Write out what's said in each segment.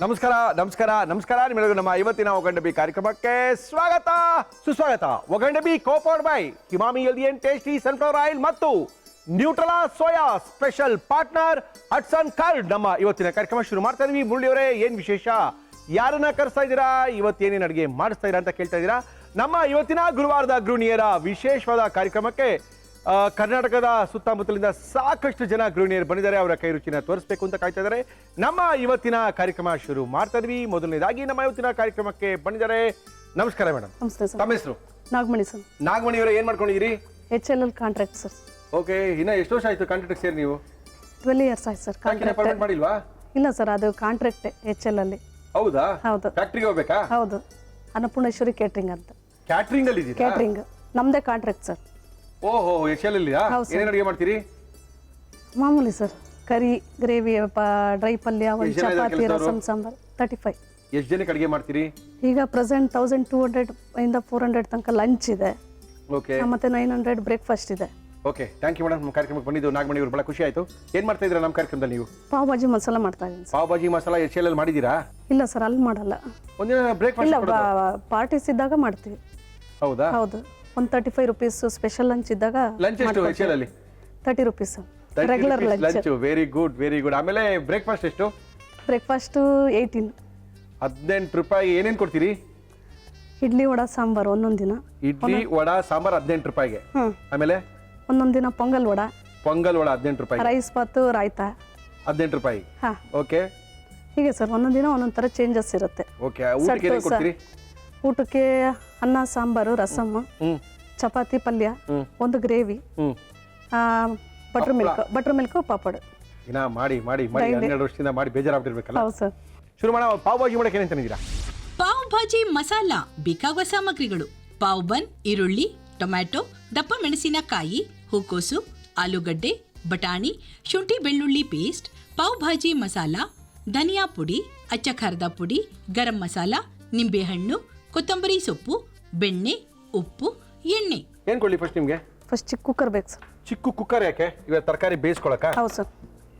ನಮಸ್ಕಾರ ನಮಸ್ಕಾರ ನಮಸ್ಕಾರ ನಿಮ್ಮೆಲ್ಲರಿಗೂ ನಮ್ಮ ಇವತ್ತಿನ ಒಗಂಡಬಿ ಕಾರ್ಯಕ್ರಮಕ್ಕೆ ಸ್ವಾಗತ ಸುಸ್ವಾಗತ. ಒಗಂಡಬಿ co powered by Emami healthy and tasty sunflower oil ಮತ್ತು Nutrela soya special partner Hatsun curd. ನಮ್ಮ ಇವತ್ತಿನ ಕಾರ್ಯಕ್ರಮ ಶುರು ಮಾಡ್ತಾ ಇದೀವಿ. ಮುರಳಿಯವರೇ, ಏನ್ ವಿಶೇಷ? ಯಾರನ್ನ ಕರೆಸ್ತಾ ಇದ್ದೀರಾ? ಇವತ್ತೇನೇನು ಅಡುಗೆ ಮಾಡಿಸ್ತಾ ಇದ್ದೀರಾ ಅಂತ ಕೇಳ್ತಾ ಇದ್ದೀರಾ. ನಮ್ಮ ಇವತ್ತಿನ ಗುರುವಾರದ ಗೃಹಿಣಿಯರ ವಿಶೇಷವಾದ ಕಾರ್ಯಕ್ರಮಕ್ಕೆ ಕರ್ನಾಟಕದ ಸುತ್ತಮುತ್ತಲಿಂದ ಸಾಕಷ್ಟು ಜನ ಗೃಹಿಣಿಯರು ಬಂದಿದ್ದಾರೆ. ಅವರ ಕೈ ರುಚಿನ ತೋರಿಸಬೇಕು ಅಂತ ಕಾಯ್ತಾ ಇದ್ದಾರೆ. ನಮ್ಮ ಇವತ್ತಿನ ಕಾರ್ಯಕ್ರಮ ಶುರು ಮಾಡ್ತಾ ಇದ್ವಿ. ಮೊದಲನೇದಾಗಿ ನಮ್ಮ ಇವತ್ತಿನ ಕಾರ್ಯಕ್ರಮಕ್ಕೆ ಬಂದಿದ್ದಾರೆ. ನಮಸ್ಕಾರ ಮೇಡಮ್. ನಮಸ್ತೆ ಸರ್. ತಮ್ಮ ಹೆಸರು? ನಾಗಮಣಿ ಸರ್. ನಾಗಮಣಿ ಅವರೇ, ಏನ್ ಮಾಡ್ಕೊಂಡಿದ್ದೀರಿ? HLL contract sir. ಓಕೆ, ಇನ್ನ ಎಷ್ಟು ವರ್ಷ ಆಯ್ತು ಕಾಂಟ್ರಾಕ್ಟ್ ಸೇರಿ ನೀವು? 12 ಇಯರ್ಸ್ ಆಯ್ತು ಸರ್. ಕಾಂಟ್ರಾಕ್ಟ್ ಮಾಡಿಲ್ವಾ? ಇಲ್ಲ ಸರ್, ಅದು ಕಾಂಟ್ರಾಕ್ಟ್ HLL ಅಲ್ಲಿ. ಹೌದಾ? ಹೌದು. ಫ್ಯಾಕ್ಟರಿಗೆ ಹೋಗ್ಬೇಕಾ? ಹೌದು, ಅನ್ನಪೂರ್ಣೇಶ್ವರಿ ಕೇಟರಿಂಗ್ ಅಂತ. ಕ್ಯಾಟ್ರಿಂಗ್ ಅಲ್ಲಿ ಇದೀರಾ? ಕೇಟರಿಂಗ್ ನಮ್ದೇ ಕಾಂಟ್ರಾಕ್ಟ್ ಸರ್. ಓಹೋ, HLL ಅಲ್ಲಿ ಏನೇನು ಅಡುಗೆ ಮಾಡ್ತೀರಿ? ಮಾಮೂಲಿ ಸರ್, ಕರಿ, ಗ್ರೇವಿ, ಡ್ರೈ ಪಲ್ಯ, ಒಂದು ಚಪಾತಿ, ರಸಂ, ಸಾಂಬಾರ್. 35. ಎಷ್ಟು ಜನಕ್ಕೆ ಅಡುಗೆ ಮಾಡ್ತೀರಿ? ಈಗ ಪ್ರೆಸೆಂಟ್ 1200 ಇಂದ 400 ತನಕ ಲಂಚ್ ಇದೆ. ಓಕೆ, ಮತ್ತೆ 900 ಬ್ರೇಕ್ಫಾಸ್ಟ್ ಇದೆ. Okay, thank you madam. ನಮ್ಮ ಕಾರ್ಯಕ್ರಮಕ್ಕೆ ಬಂದಿದ್ದು ನಾಗಮಣಿ ಅವರು ಬಹಳ ಖುಷಿ ಆಯ್ತು. ಏನ್ ಮಾಡ್ತಾ ಇದ್ದೀರಾ ನಮ್ಮ ಕಾರ್ಯಕ್ರಮದಲ್ಲಿ ನೀವು? ಪಾವ್ ಭಾಜಿ ಮಸಾಲ ಮಾಡ್ತಾ ಇದ್ದೀನಿ ಸರ್. ಪಾವ್ ಭಾಜಿ ಮಸಾಲ HLL ಮಾಡಿದ್ದೀರಾ? ಇಲ್ಲ ಸರ್, ಅಲ್ಲಿ ಮಾಡಲ್ಲ. ಒಂದಿನ ಬ್ರೇಕ್ಫಾಸ್ಟ್ ಇಲ್ಲ, ಪಾರ್ಟೀಸ್ ಇದ್ದಾಗ ಮಾಡ್ತೀವಿ. ಹೌದಾ? ಹೌದು, 135 rupees ಸ್ಪೆಷಲ್ ಲಂಚ್ ಇದ್ದಾಗ. ಲಂಚ್ ಎಷ್ಟು HLL ಅಲ್ಲಿ? 30 rupees regular lunch. Very good very good. ಆಮೇಲೆ ಬ್ರೇಕ್ಫಾಸ್ಟ್ ಎಷ್ಟು? ಬ್ರೇಕ್ಫಾಸ್ಟ್ 18. 18 ರೂಪಾಯಿ. ಏನೇನು ಕೊಡ್ತೀರಿ? ಇಡ್ಲಿ ವಡಾ ಸಾಂಬಾರ್ ಒಂದೊಂದು ದಿನ. ಇಡ್ಲಿ ವಡಾ ಸಾಂಬಾರ್ 18 ರೂಪಾಯಿಗೆ. ಆಮೇಲೆ ಒಂದೊಂದು ದಿನ ಪೊಂಗಲ್ ವಡಾ, ಪೊಂಗಲ್ ವಡಾ 18 ರೂಪಾಯಿ. ರೈಸ್ ಬಾತು, ರಾಯ್ತಾ 18 ರೂಪಾಯಿ. ಹಾ, ಓಕೆ, ಹೀಗೆ ಸರ್ ಒಂದೊಂದು ದಿನ ಒಂದೊಂದು ಥರ ಚೇಂಜಸ್ ಇರುತ್ತೆ. ಓಕೆ. ಊಟಕ್ಕೆ ಏನೇನು ಕೊಡ್ತೀರಿ? ಊಟಕ್ಕೆ ಅನ್ನ ಸಾಂಬಾರು, ರಸಮ್, ಚಪಾತಿ, ಪಲ್ಯ, ಒಂದು ಗ್ರೇವಿ, ಬಟರ್ ಮಿಲ್ಕ್, ಪಾಪಡ್. ಇನ್ನ ಮಾಡಿ ಮಾಡಿ ಮಾಡಿ 12 ವರ್ಷದಿಂದ ಮಾಡಿ ಬೇಜಾರಾಗ್ತಿರ್ಬೇಕಲ್ಲ. ಹೌದು ಸರ್. ಶುರು ಮಾಡೋಣ. ಪಾವ್ ಭಾಜಿ ಮಾಡಕ್ಕೆ ಏನೇನು ತಂದಿದ್ದೀರಾ? ಪಾವ್ ಭಾಜಿ ಮಸಾಲ ಬೇಕಾಗುವ ಸಾಮಗ್ರಿಗಳು: ಪಾವ್ ಬನ್, ಈರುಳ್ಳಿ, ಟೊಮ್ಯಾಟೊ, ದಪ್ಪ ಮೆಣಸಿನಕಾಯಿ, ಹೂಕೋಸು, ಆಲೂಗಡ್ಡೆ, ಬಟಾಣಿ, ಶುಂಠಿ ಬೆಳ್ಳುಳ್ಳಿ ಪೇಸ್ಟ್, ಪಾವ್ ಭಾಜಿ ಮಸಾಲ, ಧನಿಯಾ ಪುಡಿ, ಅಚ್ಚ ಖಾರದ ಪುಡಿ, ಗರಂ ಮಸಾಲ, ನಿಂಬೆಹಣ್ಣು, ಕೊತ್ತಂಬರಿ ಸೊಪ್ಪು, ಬೆಣ್ಣೆ, ಉಪ್ಪು, ಎಣ್ಣೆ. ಏನ್ ಕೊಡ್ಲಿ ಫಸ್ಟ್ ನಿಮ್ಗೆ? ಫಸ್ಟ್ ಚಿಕ್ಕ ಕುಕ್ಕರ್ ಬೇಕು ಸರ್. ಚಿಕ್ಕ ಕುಕ್ಕರ್ ಯಾಕೆ? ಇವಾಗ ತರಕಾರಿ ಬೇಯಿಸ್ಕೊಳಕ? ಹೌದು ಸರ್.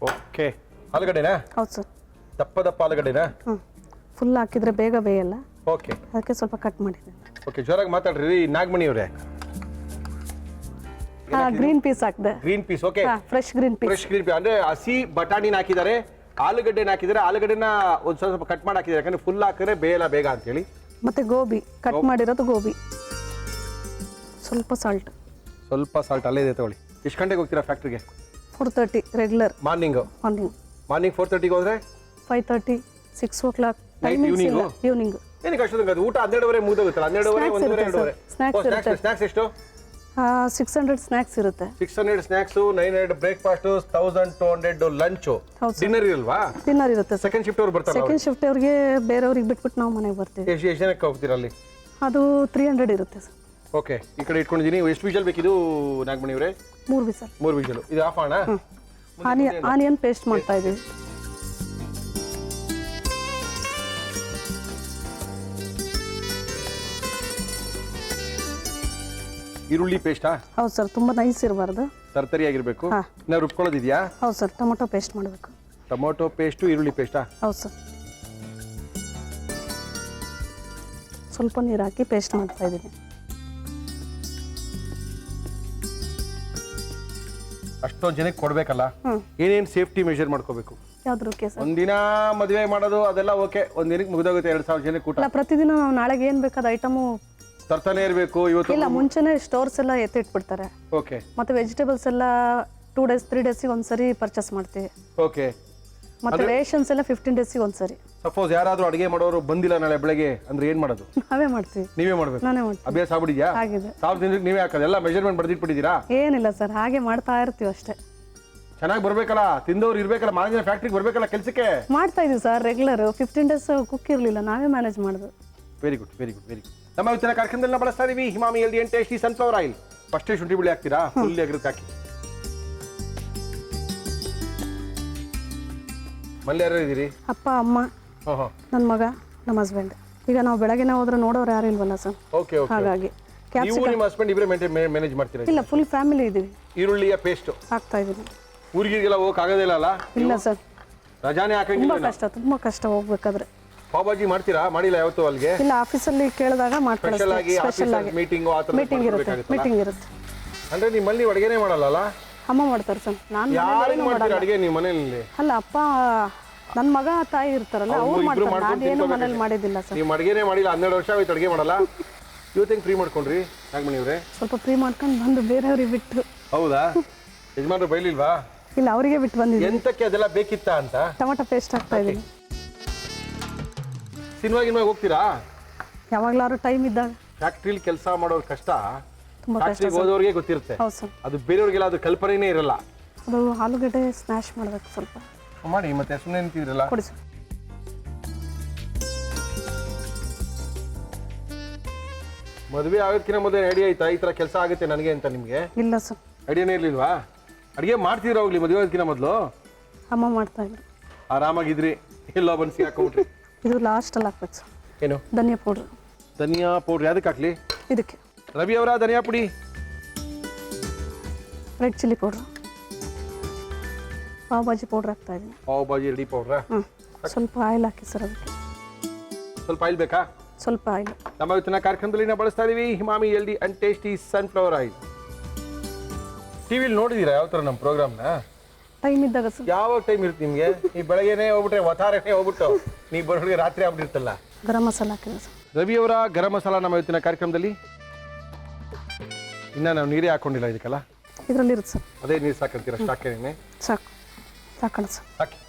ಓಕೆ. ಆಲೂಗಡ್ಡೆನಾ? ಹೌದು ಸರ್. ದಪ್ಪ ದಪ್ಪ ಆಲೂಗಡ್ಡೆನಾ? ಫುಲ್ ಹಾಕಿದ್ರೆ ಬೇಗ ಬೇಯಲ್ಲ, ಓಕೆ. ಅದಕ್ಕೆ ಸ್ವಲ್ಪ ಕಟ್ ಮಾಡಿದ್ದೀನಿ. ಓಕೆ, ಜೋರಾಗಿ ಮಾತಾಡ್ರಿ ನಾಗಮಣಿ ಅವರೇ. ಗ್ರೀನ್ ಪೀಸ್ ಹಾಕಿದೆ. Green piece. Okay, fresh green piece. Fresh green piece ಅಂದ್ರೆ ಹಸಿ ಬಟಾಣಿನ ಹಾಕಿದ್ದಾರೆ, ಆಲೂಗಡ್ಡೆನ ಹಾಕಿದ್ದಾರೆ. ಆಲೂಗಡ್ಡೆನ ಒಂದು ಸ್ವಲ್ಪ ಕಟ್ ಮಾಡಿ ಹಾಕಿದ್ದಾರೆ, ಯಾಕಂದ್ರೆ ಫುಲ್ ಹಾಕಿದ್ರೆ ಬೇಯಲ್ಲ ಬೇಗ ಅಂತ ಹೇಳಿ. ಮತ್ತೆ ಗೋಬಿ ಕಟ್ ಮಾಡಿರೋದು ಗೋಬಿ, ಸ್ವಲ್ಪ ಸಾಲ್ಟ್. ಸ್ವಲ್ಪ ಸಾಲ್ಟ್ ಅಲ್ಲೇ ಇದೆ ತಗೊಳ್ಳಿ. ಎಷ್ಟು ಗಂಟೆಗೆ ಹೋಗ್ತೀರಾ ಫ್ಯಾಕ್ಟ್ರಿಗೆ? 4:30 ರೆಗ್ಯುಲರ್. ಮಾರ್ನಿಂಗ್ 4:30 ಹೋದ್ರೆ 5:30, 6 o'clock ಈವ್ನಿಂಗ್. ಏನಕ್ಕೆ ಅಷ್ಟೊಂದು? ಅದು ಊಟ 12:30 ಮುಗಿದೋಗುತ್ತಲ್ಲ. 12:30, 1:30, 2:30. ಸ್ನಾಕ್ಸ್ ಎಷ್ಟು? 600 ಸ್ನಾಕ್ಸ್ ಇರುತ್ತೆ. 600 ಸ್ನಾಕ್ಸ್, 900 ಬ್ರೇಕ್ಫಾಸ್ಟ್, 1200 ಲಂಚ್. ಡಿನ್ನರ್ ಇರಲ್ವಾ? ಡಿನ್ನರ್ ಇರುತ್ತೆ. ಸೆಕೆಂಡ್ ಶಿಫ್ಟ್ ಅವ್ರು ಬರ್ತಾರೆ. ಸೆಕೆಂಡ್ ಶಿಫ್ಟ್ ಅವ್ರಿಗೆ ಬೇರೆಯವ್ರಿಗೆ ಬಿಟ್ಬಿಟ್ಟು ನಾವು ಮನೆಗೆ ಬರ್ತೀವಿ. ಎಷ್ಟು ಜನಕ್ಕೆ ಹೋಗ್ತೀರಾ ಅಲ್ಲಿ? ಅದು 300 ಇರುತ್ತೆ ಸರ್. ಓಕೆ, ಈ ಕಡೆ ಇಟ್ಕೊಂಡಿದ್ದೀನಿ. ಎಷ್ಟು ವಿಷಲ್ ಬೇಕಿದು ನಾಗಮಣಿ ಅವರೇ? 3 ವಿಸಲ್. 3 ವಿಷಲ್. ಇದು ಆಫ್ ಅಣ್ಣ. ಆನಿಯನ್ ಪೇಸ್ಟ್ ಮಾಡ್ತಾ ಇದೀವಿ. ಈರುಳ್ಳಿ ಪೇಸ್ಟಾ? ಹೌದು ಸರ್, ತುಂಬಾ ನೈಸ್ ಇರಬಾರ್ದು, ತರತರಿ ಆಗಿರ್ಬೇಕು. ನಾವು ರುಬ್ಕೊಳ್ಳೋದಿದೆಯಾ? ಹೌದು ಸರ್. ಟೊಮೊಟೊ ಪೇಸ್ಟ್ ಮಾಡಬೇಕು. ಟೊಮೊಟೊ ಪೇಸ್ಟು, ಈರುಳ್ಳಿ ಪೇಸ್ಟಾ? ಹೌದು ಸರ್. ಸ್ವಲ್ಪ ನೀರು ಹಾಕಿ ಪೇಸ್ಟ್ ಮಾಡ್ತಾ ಇದ್ದೀನಿ. ಅಷ್ಟೊಂದು ಜನಕ್ಕೆ ಕೊಡ್ಬೇಕಲ್ಲ, ಏನೇನು ಸೇಫ್ಟಿ ಮೆಷರ್ ಮಾಡ್ಕೋಬೇಕು? ಯಾವ್ದು ಓಕೆ ಸರ್? ಒಂದಿನ ಮದುವೆ ಮಾಡೋದು ಅದೆಲ್ಲ ಓಕೆ, ಒಂದಿನಕ್ಕೆ ಮುಗಿದೋಗುತ್ತೆ. 2000 ಜನಕ್ಕೆ ಊಟ. ಪ್ರತಿದಿನ ನಾವು ನಾಳೆಗೆ ಏನ್ ಬೇಕಾದ ಐಟಮು ತರ್ತಾನೆ ಇರಬೇಕು. ಇವತ್ತು ಇಲ್ಲ, ಮುಂಚೆನೆ ಸ್ಟೋರ್ಸ್ ಎಲ್ಲ ಎತ್ತಿಟ್ಬಿಡ್ತಾರೆ. ಓಕೆ. ಮತ್ತೆ ವೆಜಿಟೇಬಲ್ಸ್ ಎಲ್ಲ 2 days 3 days ಒಂದ್ಸರಿ ಪರ್ಚೇಸ್ ಮಾಡ್ತೀವಿ. ಓಕೆ. ಮತ್ತೆ ರೇಷನ್ಸ್ ಎಲ್ಲ 15 days ಒಂದ್ಸರಿ. ಸಪೋಸ್ ಯಾರಾದ್ರೂ ಅಡಿಗೆ ಮಾಡೋರು ಬಂದಿಲ್ಲ ನಾಳೆ ಬೆಳಗ್ಗೆ ಅಂದ್ರೆ ಏನ್ ಮಾಡೋದು? ನಾವೇ ಮಾಡ್ತೀವಿ. ನೀವೇ ಮಾಡ್ಬೇಕು? ನಾನೇ ಮಾಡ್ತೀನಿ. ಅಭ್ಯಾಸ ಆಗ್ಬಿಟ್ಟಿದ್ಯಾ? ಆಗಿದೆ. 1000 ಜನಕ್ಕೆ ನೀವೇ ಹಾಕೋದು? ಎಲ್ಲ ಮೆಜರ್ಮೆಂಟ್ ಬರ್ದಿಟ್ಬಿಟ್ಟಿದ್ದೀರಾ? ಏನಿಲ್ಲ ಸರ್, ಹಾಗೆ ಮಾಡ್ತಾ ಇರ್ತೀವಿ ಅಷ್ಟೇ. ಚೆನ್ನಾಗಿ ಬರ್ಬೇಕಲ್ಲ, ತಿಂದವ್ರು ಇರ್ಬೇಕಲ್ಲ, ಮಾರ್ಜಿನ ಫ್ಯಾಕ್ಟ್ರಿಗೆ ಬರ್ಬೇಕಲ್ಲ ಕೆಲಸಕ್ಕೆ. ಮಾಡ್ತಾ ಇದೀವಿ ಸರ್ ರೆಗ್ಯುಲರ್. 15 days ಕುಕ್ ಇರಲಿಲ್ಲ, ನಾವೇ ಮ್ಯಾನೇಜ್ ಮಾಡೋದು. Very good very good very good. ನಮ್ಮ ಇವತ್ತಿನ ಕಾರ್ಯಕ್ರಮದಲ್ಲಿ ನಾವು ಬಳಸ್ತಾ ಇದೀವಿ Emami healthy and tasty sunflower oil. ಫಸ್ಟೇ ಶುಂಠಿ ಬೆಳ್ಳಿ ಹಾಕ್ತೀರಾ? ಫುಲ್ ಆಗಿರುತ್ತೆ ಹಾಕಿ. ಮಲ್ಲಿ ಯಾರು ಇದ್ದೀರಿ? ಅಪ್ಪ, ಅಮ್ಮ, ನನ್ನ ಮಗ, ನಮ್ಮ ಹಸ್ಬೆಂಡ್. ಈಗ ನಾವು ಬೆಳಗ್ಗೆ ಹೋದ್ರೆ ನೋಡೋರು ಯಾರು ಇಲ್ವಲ್ಲ ಸರ್. Okay okay. ಹಾಗಾಗಿ ನೀವು ನಿಮ್ಮ ಹಸ್ಬೆಂಡ್ ಇಬ್ಬರೇ ಮ್ಯಾನೇಜ್ ಮಾಡ್ತೀರಾ? ಇಲ್ಲ, ಫುಲ್ ಫ್ಯಾಮಿಲಿ ಇದೀವಿ. ಈರುಳ್ಳಿಯ ಪೇಸ್ಟ್ ಹಾಕ್ತಾ ಇದೀವಿ. ಊರಿಗೆಲ್ಲ ಹೋಗಕ್ಕೆ ಆಗೋದಿಲ್ಲ ಅಲ್ಲ? ಇಲ್ಲ ಸರ್. ರಜಾನೇ ತುಂಬಾ ಹಾಕಂಗಿಲ್ಲ. ಕಷ್ಟ ಹೋಗ್ಬೇಕಾದ್ರೆ. ಪಾವ್ ಭಾಜಿ ಮಾಡ್ತೀರಾ? ಮಾಡಿಲ್ಲ ಯಾವತ್ತು ಅಲ್ಲಿಗೆ? ಇಲ್ಲ, ಆಫೀಸಲ್ಲಿ ಕೇಳಿದಾಗ ಸ್ಪೆಷಲ್ ಆಗಿ ಮೀಟಿಂಗ್ ಇರುತ್ತೆ. ಅಂದ್ರೆ ನಿಮ್ಮಲ್ಲಿ ಅಡುಗೆನೇ ಮಾಡಲ್ಲ? ಅಮ್ಮ ಮಾಡ್ತಾರೆ ಸರ್. ನಾನು ಯಾರು ಮಾಡ್ತೀರಾ ಅಡುಗೆ ನಿಮ್ಮ ಮನೆಯಲ್ಲಿ? ಅಲ್ಲ, ಅಪ್ಪ ನನ್ನ ಮಗ ತಾಯಿ ಇರ್ತಾರಲ್ಲ ಅವ್ರು ಮಾಡ್ತಾರೆ. ನಾನೇನು ಮನೇಲಿ ಮಾಡಿದ್ದಿಲ್ಲ ಸರ್. ನೀವು ಅಡುಗೆನೇ ಮಾಡಿಲ್ಲ, 12 ವರ್ಷ ಆಯ್ತು ಅಡುಗೆ ಮಾಡಲ್ಲ. ಇವತ್ತು ಫ್ರೀ ಮಾಡ್ಕೊಂಡ್ರಿ ನಾಗಮಣಿಯವ್ರೆ? ಸ್ವಲ್ಪ ಫ್ರೀ ಮಾಡ್ಕೊಂಡು ಬಂದು ಬೇರೆಯವ್ರಿಗೆ ಬಿಟ್ಟು. ಹೌದಾ? ಯಜಮಾನ್ರು ಬೈಲಿಲ್ವಾ? ಇಲ್ಲ, ಅವರಿಗೆ ಬಿಟ್ಟು ಬಂದಿದ್ದೀನಿ. ಎಂತಕ್ಕೆ ಅದೆಲ್ಲ ಬೇಕಿತ್ತ ಅಂತ? ಟೊಮೆಟೊ ಪೇಸ್ಟ್ ಹಾಕ್ತಾ ಇದ್ದೀನಿ. ಸಿನಿಮಾಗಿನ್ವಾಗ ಹೋಗ್ತೀರಾ? ಯಾವಾಗ್ಲಾದ್ರು ಟೈಮ್ ಇದ್ದಾಗ. ಫ್ಯಾಕ್ಟ್ರಿಲಿ ಕೆಲಸ ಮಾಡೋರ್ ಕಷ್ಟ ತುಂಬಾ ಕಷ್ಟ ಫ್ಯಾಕ್ಟ್ರಿಗೆ ಹೋದವ್ರಿಗೆ ಗೊತ್ತಿರುತ್ತೆ. ಹೌದು ಸರ್. ಅದು ಬೇರೆಯವ್ರಿಗೆಲ್ಲ ಅದು ಕಲ್ಪನೆನೇ ಇರಲ್ಲ. ಅದು ಆಲೂಗಡ್ಡೆ ಸ್ಮ್ಯಾಶ್ ಮಾಡಬೇಕು ಸ್ವಲ್ಪ. ಮಾಡಿ, ಮತ್ತೆ ಸುಮ್ಮನೆ ನಿಂತಿದ್ರಲ್ಲ. ಕೊಡಿ ಸರ್. ಮದುವೆ ಆಗೋದಕ್ಕಿಂತ ಮೊದಲೇ ಐಡಿಯಾ ಆಯ್ತಾ ಈ ತರ ಕೆಲಸ ಆಗುತ್ತೆ ನನಗೆ ಅಂತ? ನಿಮ್ಗೆ ಇಲ್ಲ ಸರ್. ಐಡಿಯಾನೇ ಇರ್ಲಿಲ್ವಾ? ಅಡುಗೆ ಮಾಡ್ತಿದ್ರ ಹೋಗ್ಲಿ ಮದುವೆ ಆಗೋದಕ್ಕಿಂತ ಮೊದಲು? ಅಮ್ಮ ಮಾಡ್ತಾ ಇದ್ರು. ಆರಾಮಾಗಿದ್ರಿ, ಎಲ್ಲೋ ಬಂದು ಸಿಗಾಕೊಂಡ್ಬಿಟ್ರಿ. ಇದು ಲಾಸ್ಟಲ್ಲಿ ಹಾಕ್ಬೇಕು ಸರ್. ಏನು? ಧನಿಯಾ ಪೌಡ್ರ್. ಧನಿಯಾ ಪೌಡ್ರ್ ಯಾವ್ದಕ್ಕೆ ಹಾಕ್ಲಿ? ಇದಕ್ಕೆ. ರವಿ ಅವರ ಧನಿಯಾ ಪುಡಿ. Red chilli powder. Pav bhaji powder ಹಾಕ್ತಾ ಇದ್ದೀನಿ. ಪಾವ್ ಭಾಜಿ ರೆಡಿ ಪೌಡ್ರಾ? ಸ್ವಲ್ಪ ಆಯಿಲ್ ಹಾಕಿ ಸರ್ ಅದಕ್ಕೆ. ಸ್ವಲ್ಪ ಆಯಿಲ್ ಬೇಕಾ? ಸ್ವಲ್ಪ ಆಯಿಲ್. ನಮ್ಮ ಇವತ್ತಿನ ಕಾರ್ಯಕ್ರಮದಲ್ಲಿ ನಾವು ಬಳಸ್ತಾ ಇದೀವಿ Emami healthy and tasty sunflower oil. ಟಿವಿಲಿ ನೋಡಿದೀರಾ ಯಾವ ಥರ ನಮ್ಮ ಪ್ರೋಗ್ರಾಮ್ನ? ಟೈಮ್ ಇದ್ದಾಗ ಸರ್. ಯಾವಾಗ ಟೈಮ್ ಇರುತ್ತೆ ನಿಮಗೆ? ನೀವು ಬೆಳಗ್ಗೆನೇ ಹೋಗ್ಬಿಟ್ರೆ ವತಾರನೇ ಹೋಗ್ಬಿಟ್ಟು ನೀವು ಬರೋರಿಗೆ ರಾತ್ರಿ ಆಗ್ಬಿಟ್ಟಿರ್ತಲ್ಲ. ಗರಂ ಮಸಾಲ ಹಾಕಿದೆ ಸರ್. ರವಿಯವರ ಗರಂ ಮಸಾಲ ನಮ್ಮ ಇವತ್ತಿನ ಕಾರ್ಯಕ್ರಮದಲ್ಲಿ. ಇನ್ನು ನಾವು ನೀರೇ ಹಾಕೊಂಡಿಲ್ಲ ಇದಕ್ಕೆಲ್ಲ. ಇದರಲ್ಲಿ ಇರುತ್ತೆ ಸರ್. ಅದೇ ನೀರು ಸಾಕಂತೀರ? ಸಾಕೇನೆ ಸಾಕು, ಸಾಕೋಣ ಸರ್. ಸಾಕಿ.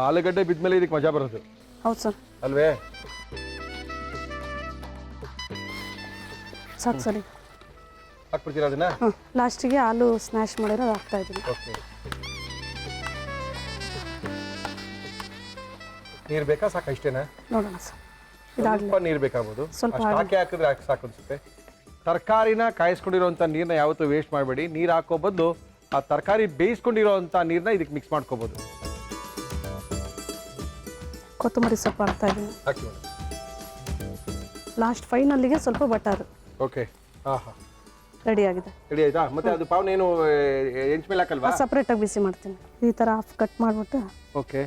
ಆಲೂಗಡ್ಡೆ ಬಿದ್ಮೇಲೆ ಇದಕ್ಕೆ ಮಜಾ ಬರೋದು. ಹೌದು ಸರ್. ಅಲ್ವೇ? ಸಾಕು ಸರಿ. ಹಾಕ್ಬಿಡ್ತೀರಾ ಅದನ್ನ? ಲಾಸ್ಟಿಗೆ ಆಲೂ ಸ್ಮ್ಯಾಶ್ ಮಾಡಿರೋದು ಹಾಕ್ತಾ ಇದ್ದೀನಿ. ಓಕೆ. ನೀರು ಬೇಕಾ? ಸಾಕು ಇಷ್ಟೇನಾ? ನೋಡೋಣ ಸರ್. ಇದಾಗಲಿ. ಸ್ವಲ್ಪ ನೀರು ಬೇಕಾಗ್ಬೋದು. ಸ್ವಲ್ಪ ಹಾಕಿ ಹಾಕಿದ್ರೆ ಸಾಕು ಅನ್ಸುತ್ತೆ. ತರಕಾರಿನ ಕಾಯಿಸ್ಕೊಂಡಿರೋಂಥ ನೀರನ್ನ ಯಾವತ್ತೂ ವೇಸ್ಟ್ ಮಾಡಬೇಡಿ. ನೀರು ಹಾಕೋ ಬದಲು ಆ ತರಕಾರಿ ಬೇಯಿಸ್ಕೊಂಡಿರೋಂಥ ನೀರನ್ನ ಇದಕ್ಕೆ ಮಿಕ್ಸ್ ಮಾಡ್ಕೋಬೋದು. ಕೊತ್ತಂಬರಿ ಸೊಪ್ಪು ಹಾಕ್ತಾ ಇದ್ದೀನಿ. ಹಾಕಿ ಲಾಸ್ಟ್ ಫೈನಲ್ಲಿಗೆ ಸ್ವಲ್ಪ ಬಟರ್. ಓಕೆ. ಹಾಂ ಹಾಂ, ರೆಡಿ ಆಗಿದೆ. ರೆಡಿ ಆಯ್ತಾ? ಮತ್ತೆ ಅದು ಪಾವ್ನ ಏನು ಹೆಂಚ್ ಮೇಲೆ ಹಾಕಲ್ವಾ? ಸಪ್ರೇಟಾಗಿ ಬಿಸಿ ಮಾಡ್ತೀನಿ. ಈ ಥರ ಹಾಫ್ ಕಟ್ ಮಾಡಿಬಿಟ್ಟು. ಓಕೆ.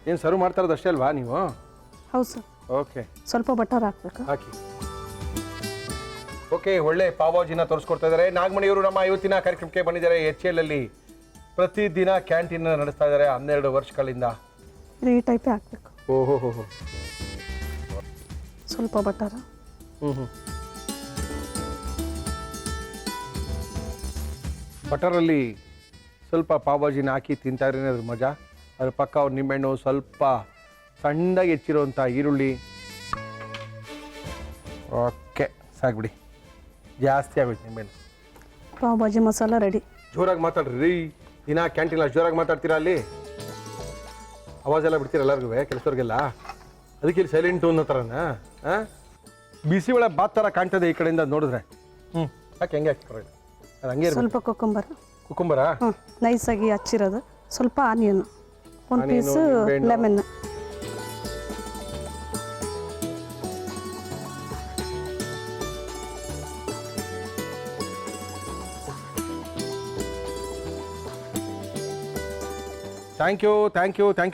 ಏನು ಸರ್ವ್ ಮಾಡ್ತಾ ಇರೋದು ಅಷ್ಟೇ ಅಲ್ವಾ ನೀವು? ಹೌದು ಸರ್. ಓಕೆ. ಸ್ವಲ್ಪ ಬಟರ್ ಹಾಕ್ಬೇಕು. ಹಾಕಿ. ಓಕೆ, ಒಳ್ಳೆ ಪಾವ್ ಭಾಜಿನ ತೋರಿಸ್ಕೊಡ್ತಾ ಇದ್ದಾರೆ ನಾಗಮಣಿಯವರು. ನಮ್ಮ ಇವತ್ತಿನ ಕಾರ್ಯಕ್ರಮಕ್ಕೆ ಬಂದಿದ್ದಾರೆ. HL ಅಲ್ಲಿ ಪ್ರತಿದಿನ ಕ್ಯಾಂಟೀನ್ ನಡೆಸ್ತಾ ಇದ್ದಾರೆ 12 ವರ್ಷಗಳಿಂದ. ಈ ಟೈಪೇ ಹಾಕ್ಬೇಕು. ಓಹೋ ಹೋ. ಸ್ವಲ್ಪ ಬಟರ್. ಬಟರಲ್ಲಿ ಸ್ವಲ್ಪ ಪಾವ್ ಭಾಜಿನ ಹಾಕಿ ತಿಂತಾ ಇದ್ರೆ ಅದ್ರ ಮಜಾ. ಅದ್ರ ಪಕ್ಕ ಅವ್ರು ನಿಂಬೆಹಣ್ಣು, ಸ್ವಲ್ಪ ಸಣ್ಣದಾಗಿ ಹೆಚ್ಚಿರುವಂಥ ಈರುಳ್ಳಿ. ಓಕೆ, ಸಾಕ್ಬಿಡಿ, ಜಾಸ್ತಿ ಆಗೋಯ್ತು ನಿಂಬೆಹಣ್ಣು. ಪಾವ್ ಭಾಜಿ ಮಸಾಲ ರೆಡಿ. ಜೋರಾಗಿ ಮಾತಾಡ್ರಿ. ದಿನ ಕ್ಯಾಂಟೀನ್ ಅಷ್ಟು ಜೋರಾಗಿ ಮಾತಾಡ್ತೀರಾ? ಅಲ್ಲಿ ಅವಾಜೆಲ್ಲ ಬಿಡ್ತೀರ ಎಲ್ಲರಿಗೂ, ಕೆಲಸವ್ರಿಗೆಲ್ಲ. ಅದಕ್ಕೆ ಇಲ್ಲಿ ಸೈಲೆಂಟು ಅನ್ನೋ ಥರನಾ? ಬಿಸಿ ಒಳ್ಳೆ ಬಾತ್ ಥರ ಕಾಣ್ತದೆ ಈ ಕಡೆಯಿಂದ ನೋಡಿದ್ರೆ. ಯಾಕೆ ಹೆಂಗೆ ಹಾಕಿ ಅದು ಹಂಗೆ ಸ್ವಲ್ಪ ಕೊಕ್ಕಂಬರ್. ಕುಕುಂಬರಾ? ನೈಸಾಗಿ ಹಚ್ಚಿರೋದು. ಸ್ವಲ್ಪ ಆನಿಯನ್, ಒಂದು ಪೀಸ್ ಲೆಮನ್. ಥ್ಯಾಂಕ್